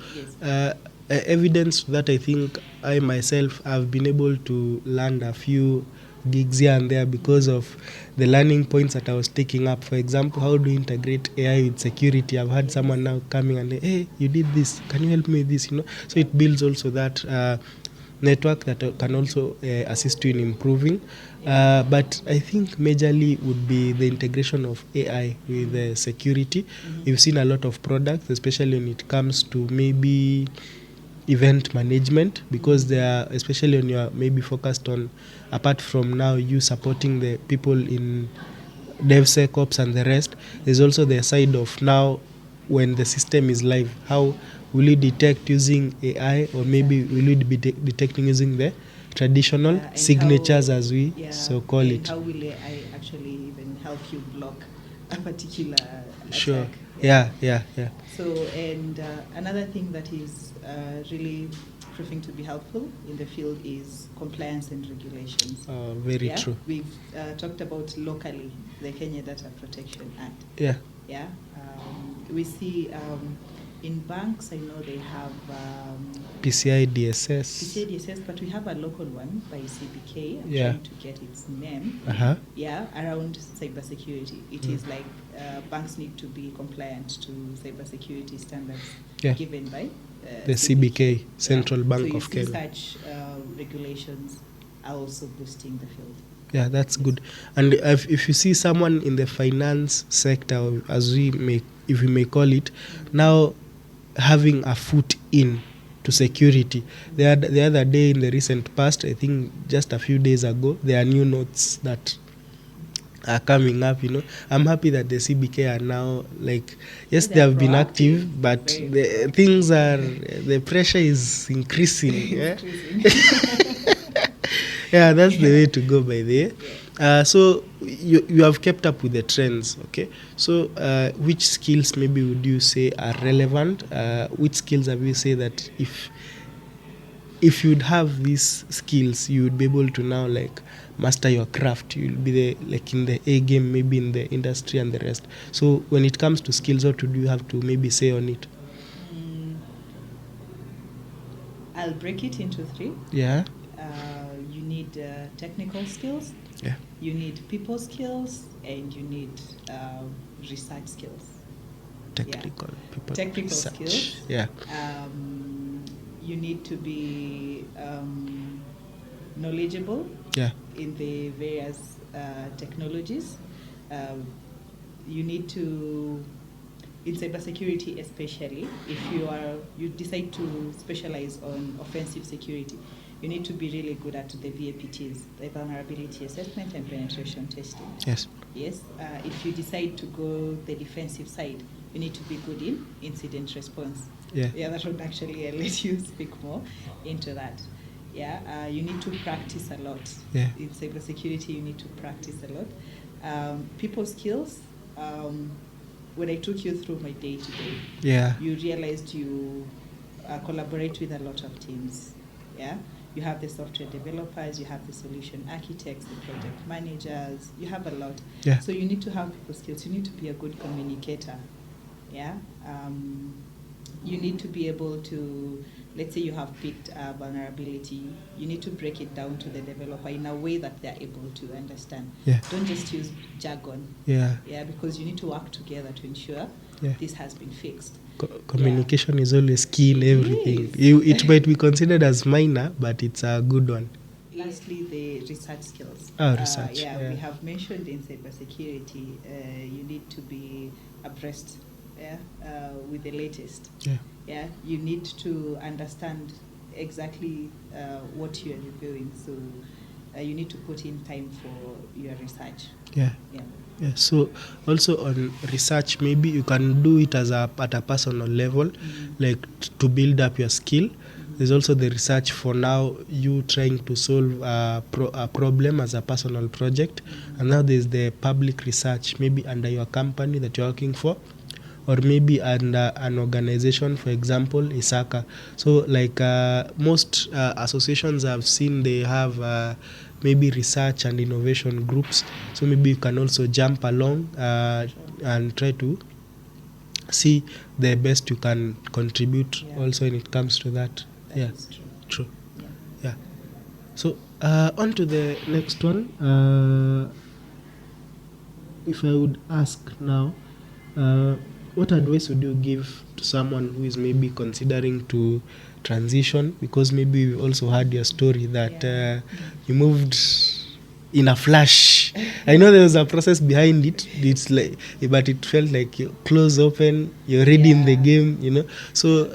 Evidence that I think I myself have been able to land a few gigs here and there because of the learning points that I was taking up. For example, how do you integrate AI with security? I've had someone now coming and say, hey, you did this, can you help me with this? So it builds also that network that can also assist you in improving. But I think majorly would be the integration of AI with security. We've seen a lot of products, especially when it comes to maybe event management, because they are, especially when you are maybe focused on, apart from now you supporting the people in DevSecOps and the rest, there's also the side of now when the system is live, how will you detect using AI, or maybe will you be detecting using the traditional signatures, as we so call it? How will AI actually even help you block a particular Sure. attack? Yeah. So, and another thing that is really proving to be helpful in the field is compliance and regulations. Very true. We've talked about locally the Kenya Data Protection Act. Yeah. Yeah. We see in banks, I know they have PCI DSS. but we have a local one by CBK. I'm Yeah. trying to get its name. Uh-huh. Yeah, around cybersecurity. It is like banks need to be compliant to cybersecurity standards given by the CBK, Central Bank so of Kenya. Such regulations are also boosting the field. Yeah, that's good. And if you see someone in the finance sector, as if we may call it, now having a foot in to security. The other day in the recent past, I think just a few days ago, there are new notes that are coming up. I'm happy that the CBK are now yes, they have been active, but the pressure is increasing. Yeah? Yeah, that's the way to go, by the way. So you have kept up with the trends, okay? So which skills maybe would you say are relevant? Which skills have you say that if you'd have these skills, you would be able to now master your craft? You'll be in the A game, maybe in the industry and the rest. So when it comes to skills, what would you have to maybe say on it? I'll break it into 3. Yeah. You need technical skills. Yeah. You need people skills, and you need research skills. Technical research. Skills. Yeah. You need to be knowledgeable. Yeah. In the various technologies. You need to, in cybersecurity especially, if you decide to specialize on offensive security, you need to be really good at the VAPTs, the vulnerability assessment and penetration testing. Yes. Yes. If you decide to go the defensive side, you need to be good in incident response. Yeah. Yeah, that would actually let you speak more into that. Yeah. You need to practice a lot. Yeah. In cybersecurity, you need to practice a lot. People skills. When I took you through my day-to-day, yeah, you realized you collaborate with a lot of teams. Yeah. You have the software developers, you have the solution architects, the project managers, you have a lot. Yeah. So you need to have people skills. You need to be a good communicator. Yeah. You need to be able to, let's say you have picked a vulnerability, you need to break it down to the developer in a way that they're able to understand. Yeah. Don't just use jargon. Yeah. Yeah, because you need to work together to ensure this has been fixed. Communication is always key in everything. It might be considered as minor, but it's a good one. Lastly, the research skills. Research. We have mentioned in cybersecurity, you need to be abreast with the latest. Yeah. Yeah, you need to understand exactly what you are reviewing. So you need to put in time for your research. Yeah. Yeah. Yeah. So also on research, maybe you can do it at a personal level, to build up your skill. There's also the research for now, you trying to solve a problem as a personal project. And now there's the public research, maybe under your company that you're working for, or maybe under an organization, for example, ISACA. So most associations I've seen, they have maybe research and innovation groups. So maybe you can also jump along and try to see the best you can contribute also when it comes to that. That is true. Yeah. So on to the next one. If I would ask now, what advice would you give to someone who is maybe considering to transition? Because maybe you also heard your story that you moved in a flash. I know there was a process behind it. But it felt like you close open, you're already in the game, So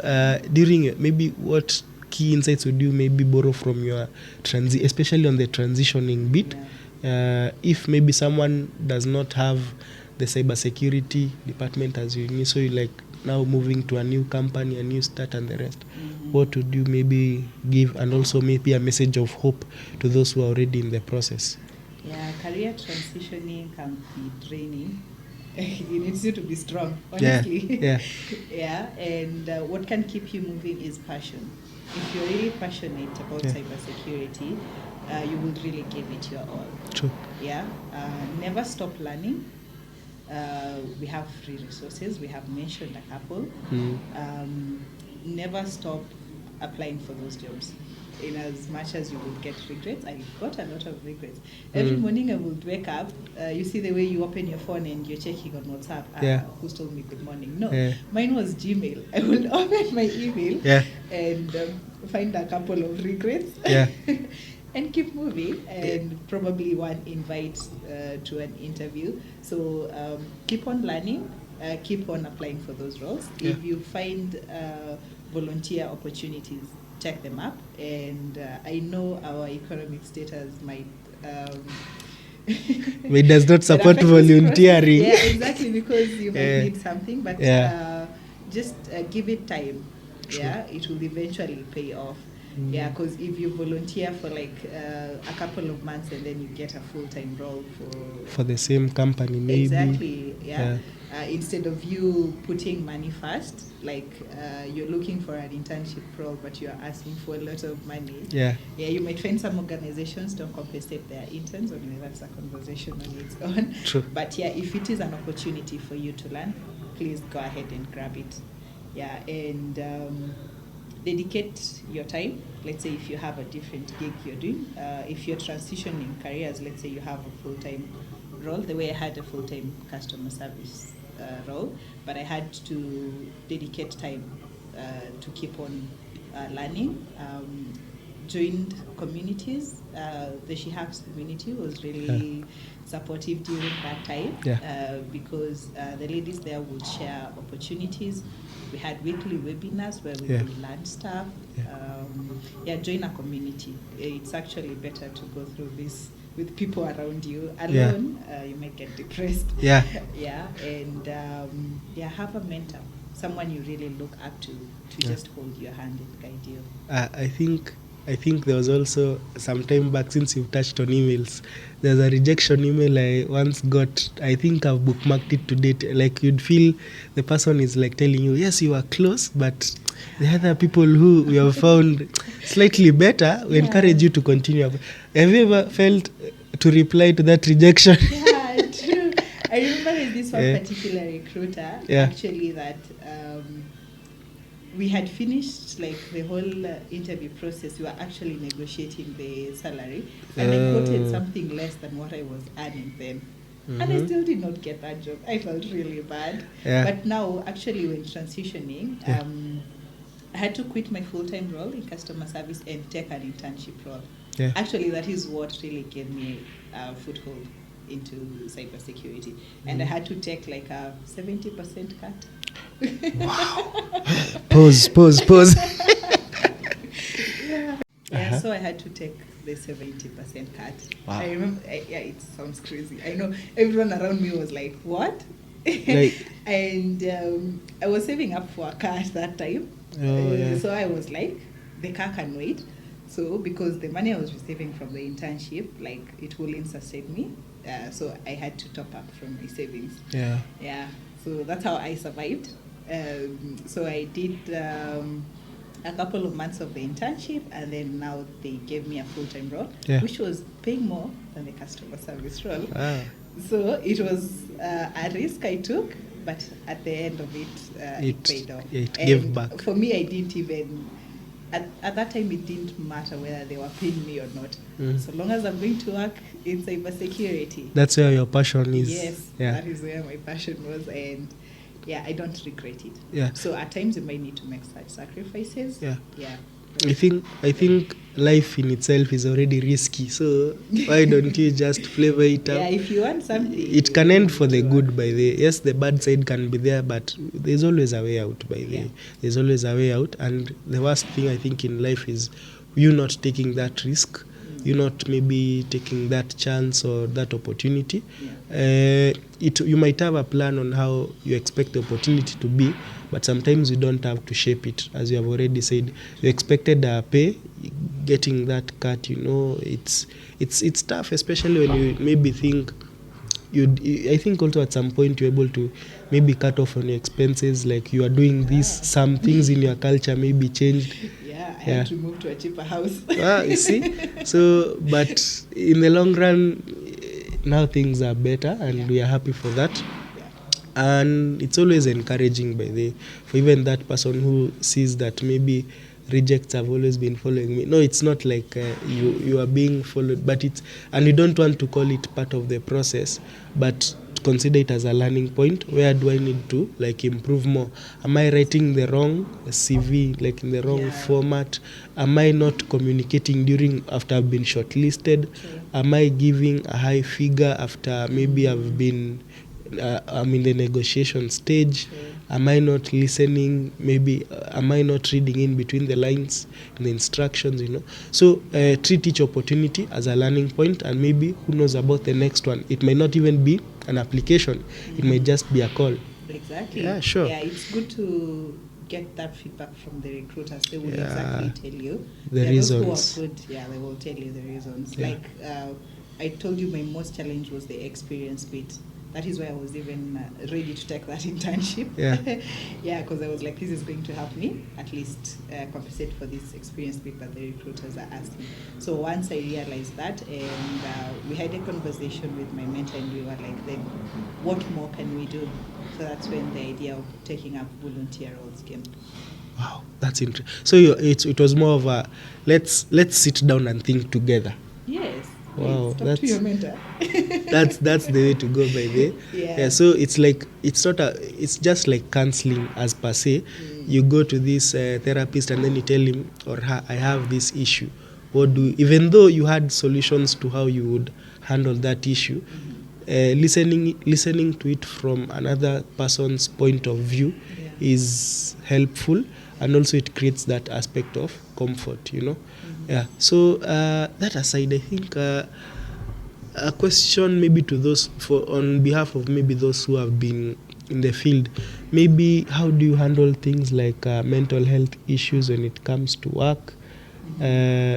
during maybe what key insights would you maybe borrow from your especially on the transitioning bit? If maybe someone does not have the cybersecurity department as you need, so you now moving to a new company, a new start and the rest, what would you maybe give, and also maybe a message of hope to those who are already in the process? Yeah, career transitioning can be draining It needs you to be strong, honestly. Yeah. Yeah, and what can keep you moving is passion. If you're really passionate about Yeah. cybersecurity, you will really give it your all. True. Yeah, never stop learning. We have free resources. We have mentioned a couple. Never stop applying for those jobs. In as much as you would get regrets, I got a lot of regrets. Every morning I would wake up, you see the way you open your phone and you're checking on WhatsApp, Yeah. who's told me good morning? No, Yeah. mine was Gmail. I would open my email Yeah. and find a couple of regrets. Yeah. And keep moving, and probably one invite to an interview. So keep on learning, keep on applying for those roles. Yeah. If you find volunteer opportunities, check them up. And I know our economic status might It does not support might affect this volunteering. process. Yeah, exactly, because you might Yeah. need something, but Yeah. just give it time. True. Yeah, it will eventually pay off. Yeah, because if you volunteer for like a couple of months and then you get a full-time role For the same company, maybe. Exactly, yeah. Instead of you putting money first, like you're looking for an internship role, but you're asking for a lot of money. Yeah. Yeah, you might find some organizations don't compensate their interns, or maybe that's a conversation on its own. True. But yeah, if it is an opportunity for you to learn, please go ahead and grab it. Yeah, and dedicate your time. Let's say if you have a different gig you're doing, if you're transitioning careers, let's say you have a full-time role, the way I had a full-time customer service role, but I had to dedicate time to keep on learning. Joined communities. The She Hacks community was really supportive during that time, because the ladies there would share opportunities. We had weekly webinars where we could learn stuff. Join a community. It's actually better to go through this with people around you. Alone, you might get depressed. Yeah. And have a mentor, someone you really look up to just hold your hand and guide you. I think there was also some time back, since you've touched on emails, there's a rejection email I once got. I think I've bookmarked it to date. Like, you'd feel the person is like telling you, yes, you are close, but the other people who we have found slightly better will encourage you to continue. Have you ever felt to reply to that rejection? Yeah, true. I remember there's this one particular recruiter, actually, that we had finished like the whole interview process. We were actually negotiating the salary, and I quoted something less than what I was earning then. And I still did not get that job. I felt really bad. But now, actually, when transitioning, I had to quit my full-time role in customer service and take an internship role. Actually, that is what really gave me a foothold into cybersecurity. And I had to take like a 70% cut. Wow. Pause. So I had to take the 70% cut. Wow. I remember, it sounds crazy. I know everyone around me was like, what? And I was saving up for a car at that time. So I was like, the car can wait. So because the money I was receiving from the internship, like, it wouldn't sustain me. So I had to top up from my savings. So that's how I survived. So I did a couple of months of the internship, and then now they gave me a full-time role, which was paying more than the customer service role. So it was a risk I took, but at the end of it, it paid off. It gave back. For me, I didn't even... At that time, it didn't matter whether they were paying me or not. So long as I'm going to work in cybersecurity. That's where your passion is. Yes, that is where my passion was, and I don't regret it. So at times you might need to make such sacrifices. I think life in itself is already risky, so why don't you just flavor it up? If you want something, it can end for the good. Yes, the bad side can be there, but there's always a way out. There's always a way out, and the worst thing I think in life is you not taking that risk, you not maybe taking that chance or that opportunity. You might have a plan on how you expect the opportunity to be, but sometimes you don't have to shape it. As you have already said, you expected a pay, getting that cut, it's tough, especially when you maybe think I think also at some point you're able to maybe cut off on your expenses, like you are doing this, some things in your culture maybe changed. Yeah, I had to move to a cheaper house. You see, so but in the long run, now things are better, and we are happy for that. And it's always encouraging for even that person who sees that maybe rejects have always been following me. No, it's not like you are being followed, but and you don't want to call it part of the process, but consider it as a learning point. Where do I need to like improve more? Am I writing the wrong CV, like in the wrong format? Am I not communicating after I've been shortlisted? Am I giving a high figure after maybe I've been I'm in the negotiation stage? Am I not listening? Maybe am I not reading in between the lines in the instructions? So treat each opportunity as a learning point, and maybe who knows about the next one? It might not even be an application. It might just be a call. Exactly. Yeah, sure. Yeah, it's good to get that feedback from the recruiters. They will exactly tell you the reasons. Those who are good, they will tell you the reasons. Like I told you, my most challenge was the experience bit. That is why I was even ready to take that internship. Because I was like, this is going to help me at least compensate for this experience bit that the recruiters are asking. So once I realized that, and we had a conversation with my mentor, and we were like, then what more can we do? So that's when the idea of taking up volunteer roles came. Wow, that's interesting. So it was more of a let's sit down and think together. Yes. Wow, that's to your mentor. that's the way to go, by the way. So it's like it's just like counseling as per se. You go to this therapist, and then you tell him or her, I have this issue. Even though you had solutions to how you would handle that issue, listening to it from another person's point of view is helpful, and also it creates that aspect of comfort, So that aside, I think a question maybe to those on behalf of maybe those who have been in the field, maybe how do you handle things like mental health issues when it comes to work?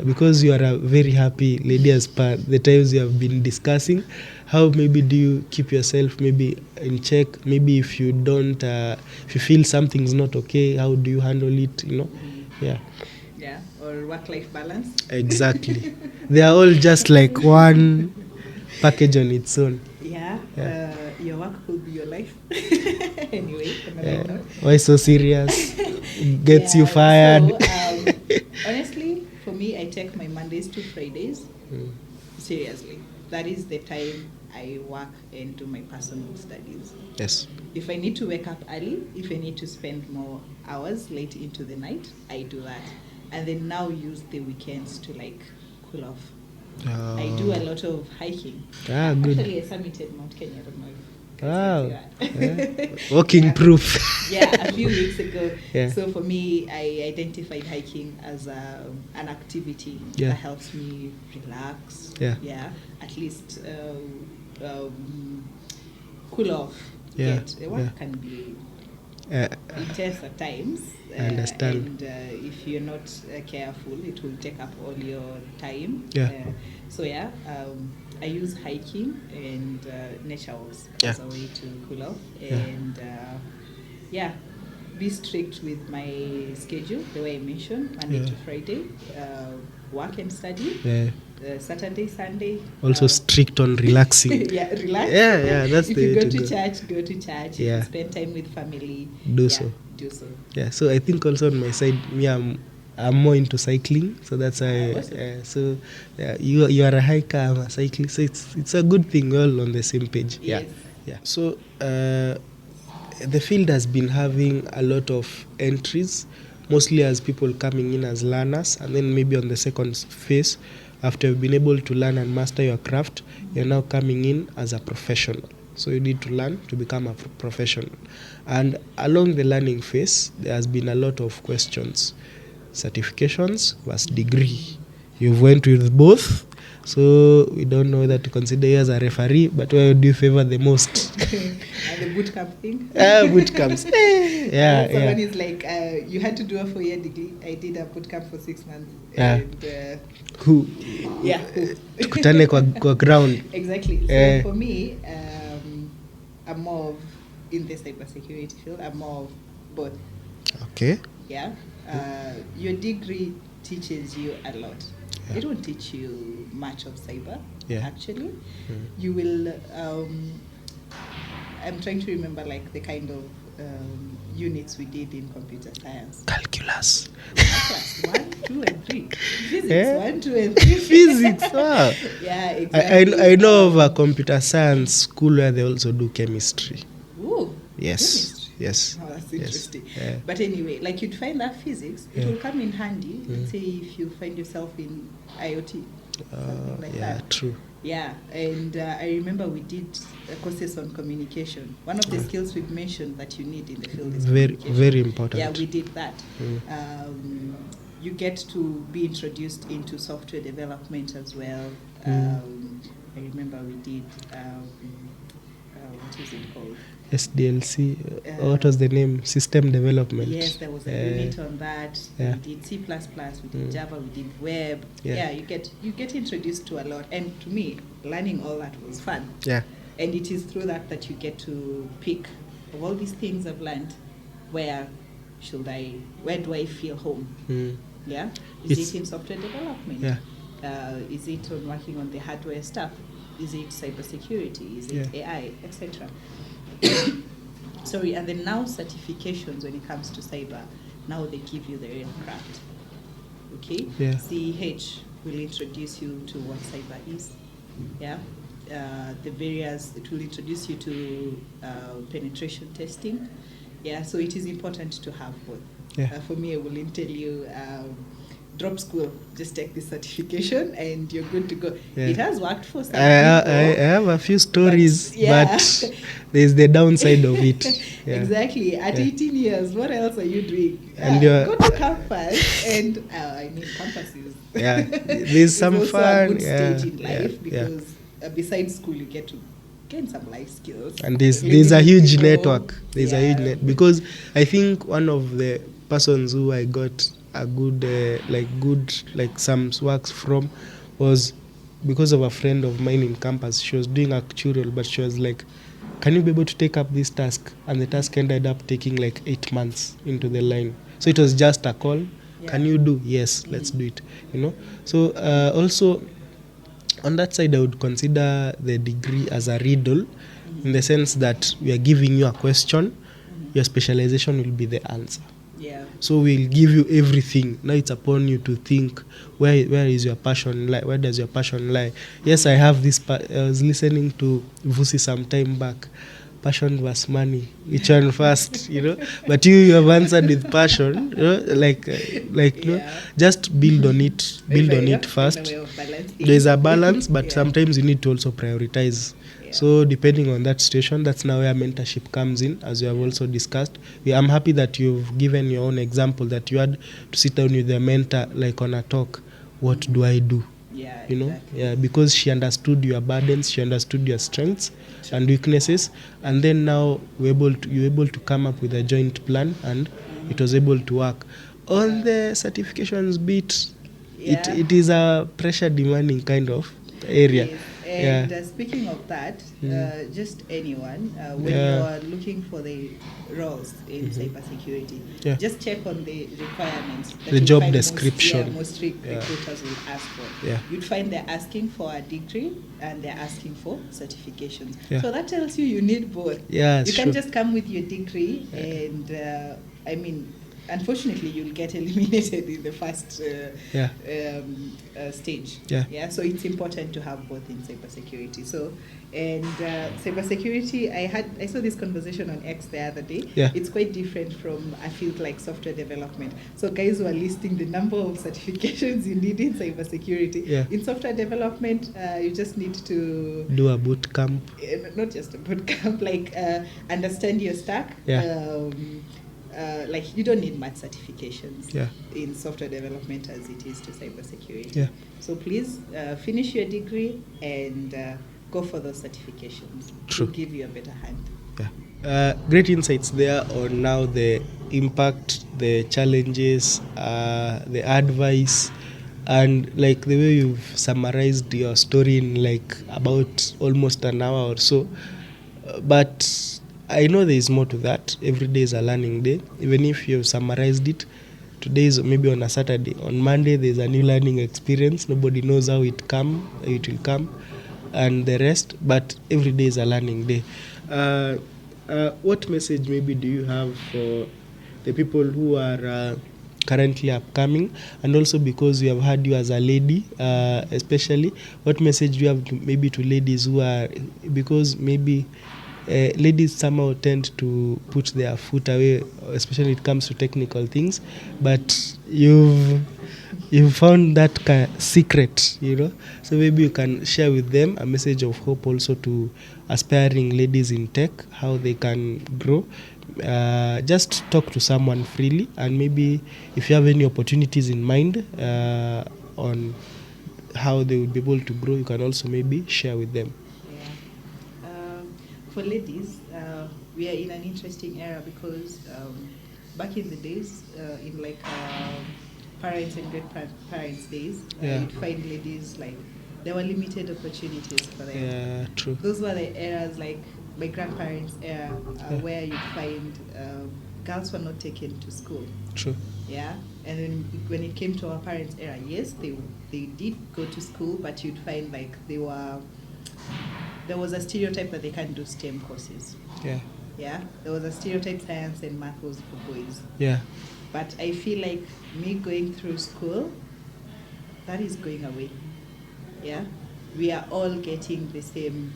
Because you are a very happy lady as per the times you have been discussing, how maybe do you keep yourself maybe in check? Maybe if you don't, if you feel something's not okay, how do you handle it? Or work-life balance. Exactly. They are all just like one package on its own. Your work could be your life. Anyway, why so serious? Gets you fired. So, honestly, for me, I take my Mondays to Fridays seriously. That is the time I work and do my personal studies. Yes. If I need to wake up early, if I need to spend more hours late into the night, I do that. And then now use the weekends to like cool off. I do a lot of hiking. Good. Actually, I summited Mount Kenya. I don't know if walking proof. A few weeks ago. So for me, I identified hiking as an activity that helps me relax. At least cool off. Work can be intense at times. I understand. And if you're not careful, it will take up all your time. I use hiking and nature walks as a way to cool off. And be strict with my schedule, the way I mentioned, Monday to Friday, work and study. Saturday, Sunday. Also strict on relaxing. Relax. That's if the you way go to to go. church, go to church. If you spend time with family, do so. So I think also on my side, I'm more into cycling, so that's why. Awesome. You are a hiker, I'm a cyclist, so it's a good thing. We're all on the same page. Yes. So the field has been having a lot of entries, mostly as people coming in as learners, and then maybe on the second phase, after you've been able to learn and master your craft, you're now coming in as a professional. So you need to learn to become a professional. And along the learning phase, there has been a lot of questions. Certifications versus degree. You've went with both, so we don't know whether to consider you as a referee, but where do you favor the most? And the boot camp thing? Boot camps. Someone is like, you had to do a 4-year degree. I did a boot camp for 6 months. And, who? Who? Tukutane kwa ground. Exactly. So for me, I'm more of in the cybersecurity field. I'm more of both. Okay. Yeah. Your degree teaches you a lot. Yeah. It won't teach you much of cyber, Yeah. actually. Mm. You will, I'm trying to remember like the kind of units we did in computer science. Calculus. Class 1, 2, and 3. Physics, Eh? 1, 2, and 3. Physics. Wow. Yeah, exactly. I know of a computer science school where they also do chemistry. Ooh, Yes. chemistry. Yes. Oh, that's Yes. interesting. Yeah. But anyway, like you'd find that physics, it Yeah. will come in handy. Mm. Let's say if you find yourself in IoT, something like Yeah, that. true. Yeah, and I remember we did courses on communication. One of the Yeah. skills we've mentioned that you need in the field is Very, communication. very important. Yeah, we did that. Mm. You get to be introduced into software development as well. Mm. I remember we did, what is it called? SDLC. What was the name? System development. Yes, there was a unit on that. Yeah. We did C++, we did Mm. Java, we did web. Yeah. You get introduced to a lot. And to me, learning all that was fun. Yeah. And it is through that you get to pick of all these things I've learned, where do I feel home? Mm. Yeah? It's- Is it in software development? Yeah. Is it on working on the hardware stuff? Is it cybersecurity? Is it AI, etc.? Sorry, and then now certifications when it comes to cyber, now they give you the real craft. Okay? Yeah. CEH will introduce you to what cyber is. Yeah? It will introduce you to penetration testing. Yeah, so it is important to have both. Yeah. For me, I will tell you, drop school, just take this certification and you're good to go. Yeah. It has worked for some I people. have a few stories, But, yeah. but there's the downside of it. Yeah. Exactly. At Yeah. 18 years, what else are you doing? And you're- go to campus, and campus is Yeah, there's is some also fun. a good Yeah, stage in life yeah. because besides school, you get to gain some life skills. And there's Living a with huge people. network. There's a huge Yeah. net because I think one of the persons who I got a good some works from was because of a friend of mine in campus. She was doing actuarial, but she was like, "Can you be able to take up this task?" And the task ended up taking like 8 months into the line. So it was just a call. Yeah. Can you do? Yes, let's do it. So also on that side, I would consider the degree as a riddle, in the sense that we are giving you a question, your specialization will be the answer. Yeah. So we'll give you everything. Now it's upon you to think, where is your passion lie? Where does your passion lie? Yes, I have this. I was listening to Vusi some time back. Passion versus money, which one first? But you have answered with passion. Just build on it. Build on it first. There's a balance, but Yeah. sometimes you need to also prioritize. Yeah. So depending on that situation, that's now where mentorship comes in, as we have also discussed. I'm happy that you've given your own example, that you had to sit down with the mentor, like on a talk. What do I do? Yeah. Exactly. Yeah, because she understood your burdens, she understood your strengths and weaknesses, and then now you're able to come up with a joint plan, and it was able to work. On the certifications bit, it is a pressure demanding kind of area. Yes. And speaking of that, just anyone, when you are looking for the roles in cybersecurity, just check on the requirements. That The you'll job find description. Most recruiters will ask for. Yeah. You'd find they're asking for a degree and they're asking for certifications. Yeah. So that tells you need both. Yeah, you can't just come with your degree and, unfortunately, you'll get eliminated in the first stage. Yeah. So it's important to have both in cybersecurity. So, and cybersecurity, I saw this conversation on X the other day. Yeah. It's quite different from a field like software development. So guys were listing the number of certifications you need in cybersecurity. Yeah. In software development, you just need to do a boot camp. Not just a boot camp, understand your stack. Yeah. You don't need much certifications Yeah. in software development as it is to cybersecurity. Yeah. So please finish your degree and go for those certifications. True. To give you a better hand. Yeah. Great insights there on now the impact, the challenges, the advice, and the way you've summarized your story in about almost an hour or so. But I know there is more to that. Every day is a learning day. Even if you've summarized it, today is maybe on a Saturday. On Monday, there's a new learning experience. Nobody knows how it will come, and the rest. But every day is a learning day. What message maybe do you have for the people who are currently upcoming, and also because we have had you as a lady, especially, what message do you have maybe to ladies who are, because maybe ladies somehow tend to put their foot away, especially when it comes to technical things, but you've found that secret, so maybe you can share with them a message of hope also to aspiring ladies in tech, how they can grow. Just talk to someone freely, and maybe if you have any opportunities in mind on how they would be able to grow, you can also maybe share with them. Yeah. For ladies, we are in an interesting era because back in the days, in like parents and great-parents' days, you'd find ladies like there were limited opportunities for them. Yeah, true. Those were the eras like my grandparents' era, where you'd find girls were not taken to school. True. Yeah, and then when it came to our parents' era, yes, they did go to school, but you'd find like there was a stereotype that they can't do STEM courses. Yeah. Yeah, there was a stereotype science and math was for boys. Yeah. But I feel like me going through school, that is going away. Yeah, we are all getting the same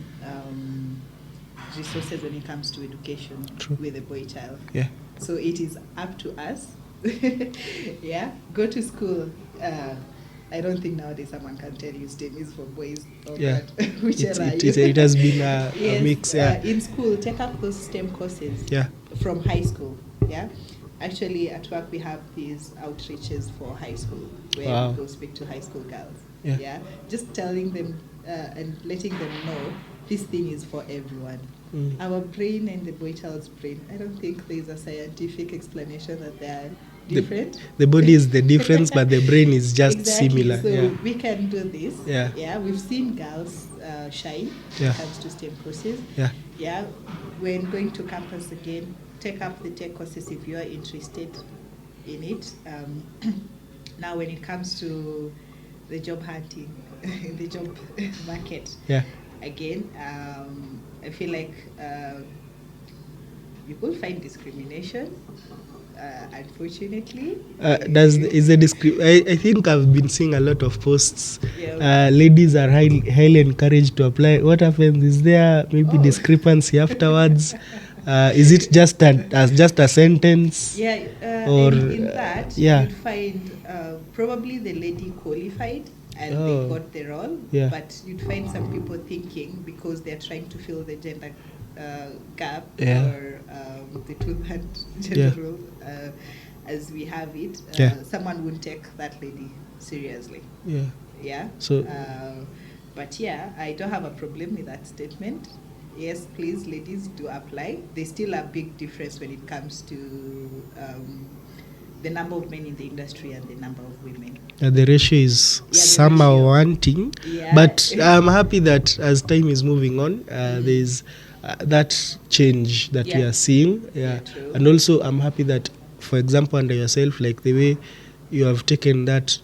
resources when it comes to education. True. With a boy child. Yeah. So it is up to us. Yeah, go to school. I don't think nowadays someone can tell you STEM is for boys or Yeah. whichever. It has been a Yes, mix. Yeah. In school, take up those STEM courses. Yeah. From high school. Yeah. Actually, at work we have these outreaches for high school where we go speak to high school girls. Yeah. Just telling them and letting them know this thing is for everyone. Our brain and the boy child's brain, I don't think there's a scientific explanation that they are different. The body is the difference, but the brain is just exactly. similar. So we can do this. Yeah. Yeah. We've seen girls shine when it comes to STEM courses. Yeah. Yeah. When going to campus again, take up the tech courses if you are interested in it. Now, when it comes to the job hunting, the job market, again, I feel like you could find discrimination. Unfortunately, I think I've been seeing a lot of posts. Ladies are highly encouraged to apply. What happens? Is there maybe discrepancy afterwards? Is it just a sentence? Or in that you'd find probably the lady qualified and they got the role, but you'd find some people thinking because they're trying to fill the gender gap or the two-hand gender role as we have it, someone wouldn't take that lady seriously. So but I don't have a problem with that statement. Yes, please, ladies, do apply. There's still a big difference when it comes to the number of men in the industry and the number of women. The ratio is somehow wanting, but I'm happy that as time is moving on, there's that change that we are seeing. And also I'm happy that, for example, under yourself, like the way you have taken that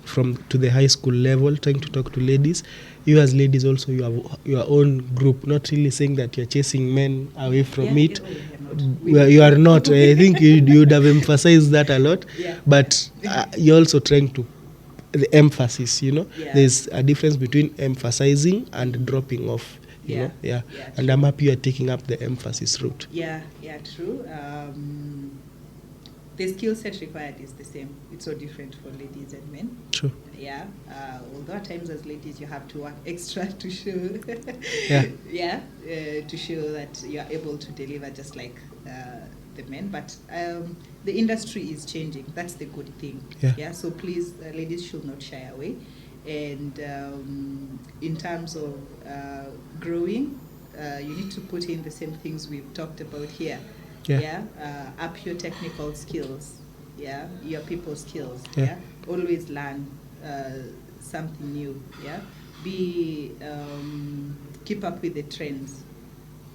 to the high school level, trying to talk to ladies. You as ladies also, you have your own group, not really saying that you're chasing men away from it. You are not. I think you would have emphasized that a lot. But you're also trying to, the emphasis, there's a difference between emphasizing and dropping off. And I'm happy you're taking up the emphasis route. True. The skill set required is the same. It's so different for ladies and men. True. Although at times as ladies you have to work extra to show to show that you are able to deliver just like the men. But the industry is changing. That's the good thing. So please, ladies should not shy away. And in terms of growing, you need to put in the same things we've talked about here. Up your technical skills, your people skills, always learn something new, keep up with the trends,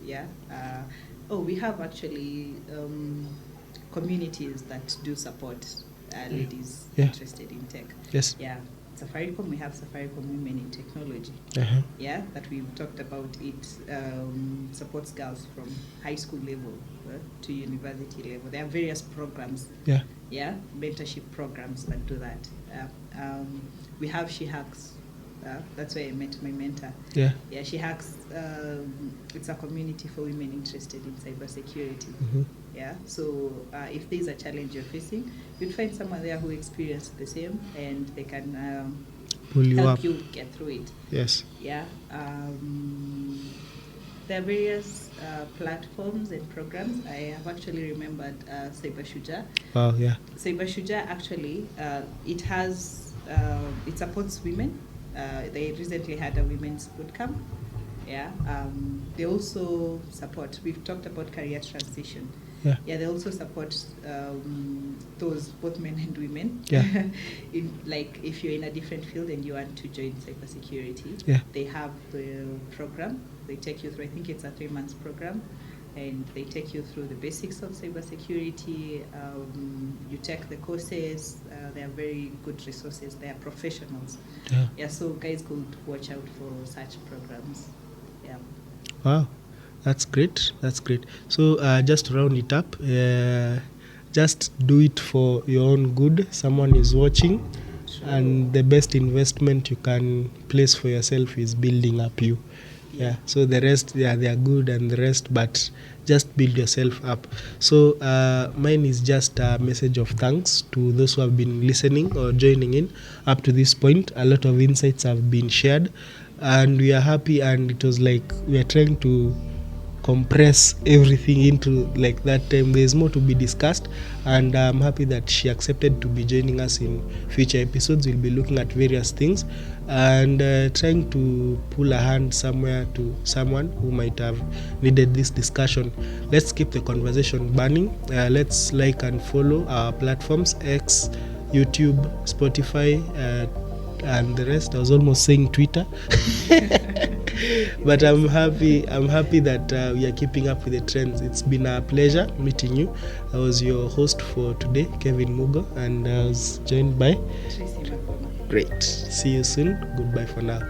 Yeah. We have actually communities that do support ladies interested in tech. Yes. Yeah. Safaricom, we have Safaricom Women in Technology. Yeah, that we've talked about. It supports girls from high school level to university level. There are various programs. Yeah, mentorship programs that do that. We have She Hacks. That's where I met my mentor. Yeah, She Hacks. It's a community for women interested in cybersecurity. Yeah, so if there's a challenge you're facing, you'd find someone there who experienced the same, and they can pull you help up. you get through it. Yes. Yeah. There are various platforms and programs. I have actually remembered Cybershuja. Wow, yeah. Cybershuja actually, it supports women. They recently had a women's bootcamp. Yeah. They also support, we've talked about career transition. Yeah, they also support those, both men and women. Yeah. Like if you're in a different field and you want to join cybersecurity, they have the program. They take you through, I think it's a 3-month program, and they take you through the basics of cybersecurity. You take the courses. They are very good resources. They are professionals. Yeah, so guys could watch out for such programs. Yeah. Wow. That's great. That's great. So just to round it up, just do it for your own good. Someone is watching. True. And the best investment you can place for yourself is building up you. Yeah. So the rest, they are good and the rest, but just build yourself up. So mine is just a message of thanks to those who have been listening or joining in up to this point. A lot of insights have been shared, and we are happy, and it was like we are trying to compress everything into like that time. There's more to be discussed, and I'm happy that she accepted to be joining us in future episodes. We'll be looking at various things and trying to pull a hand somewhere to someone who might have needed this discussion. Let's keep the conversation burning. Let's like and follow our platforms: X, YouTube, Spotify, and the rest. I was almost saying Twitter. But I'm happy that we are keeping up with the trends. It's been a pleasure meeting you. I was your host for today, Kevin Mugo, and I was joined by Tracy Magoma. Great. See you soon. Goodbye for now.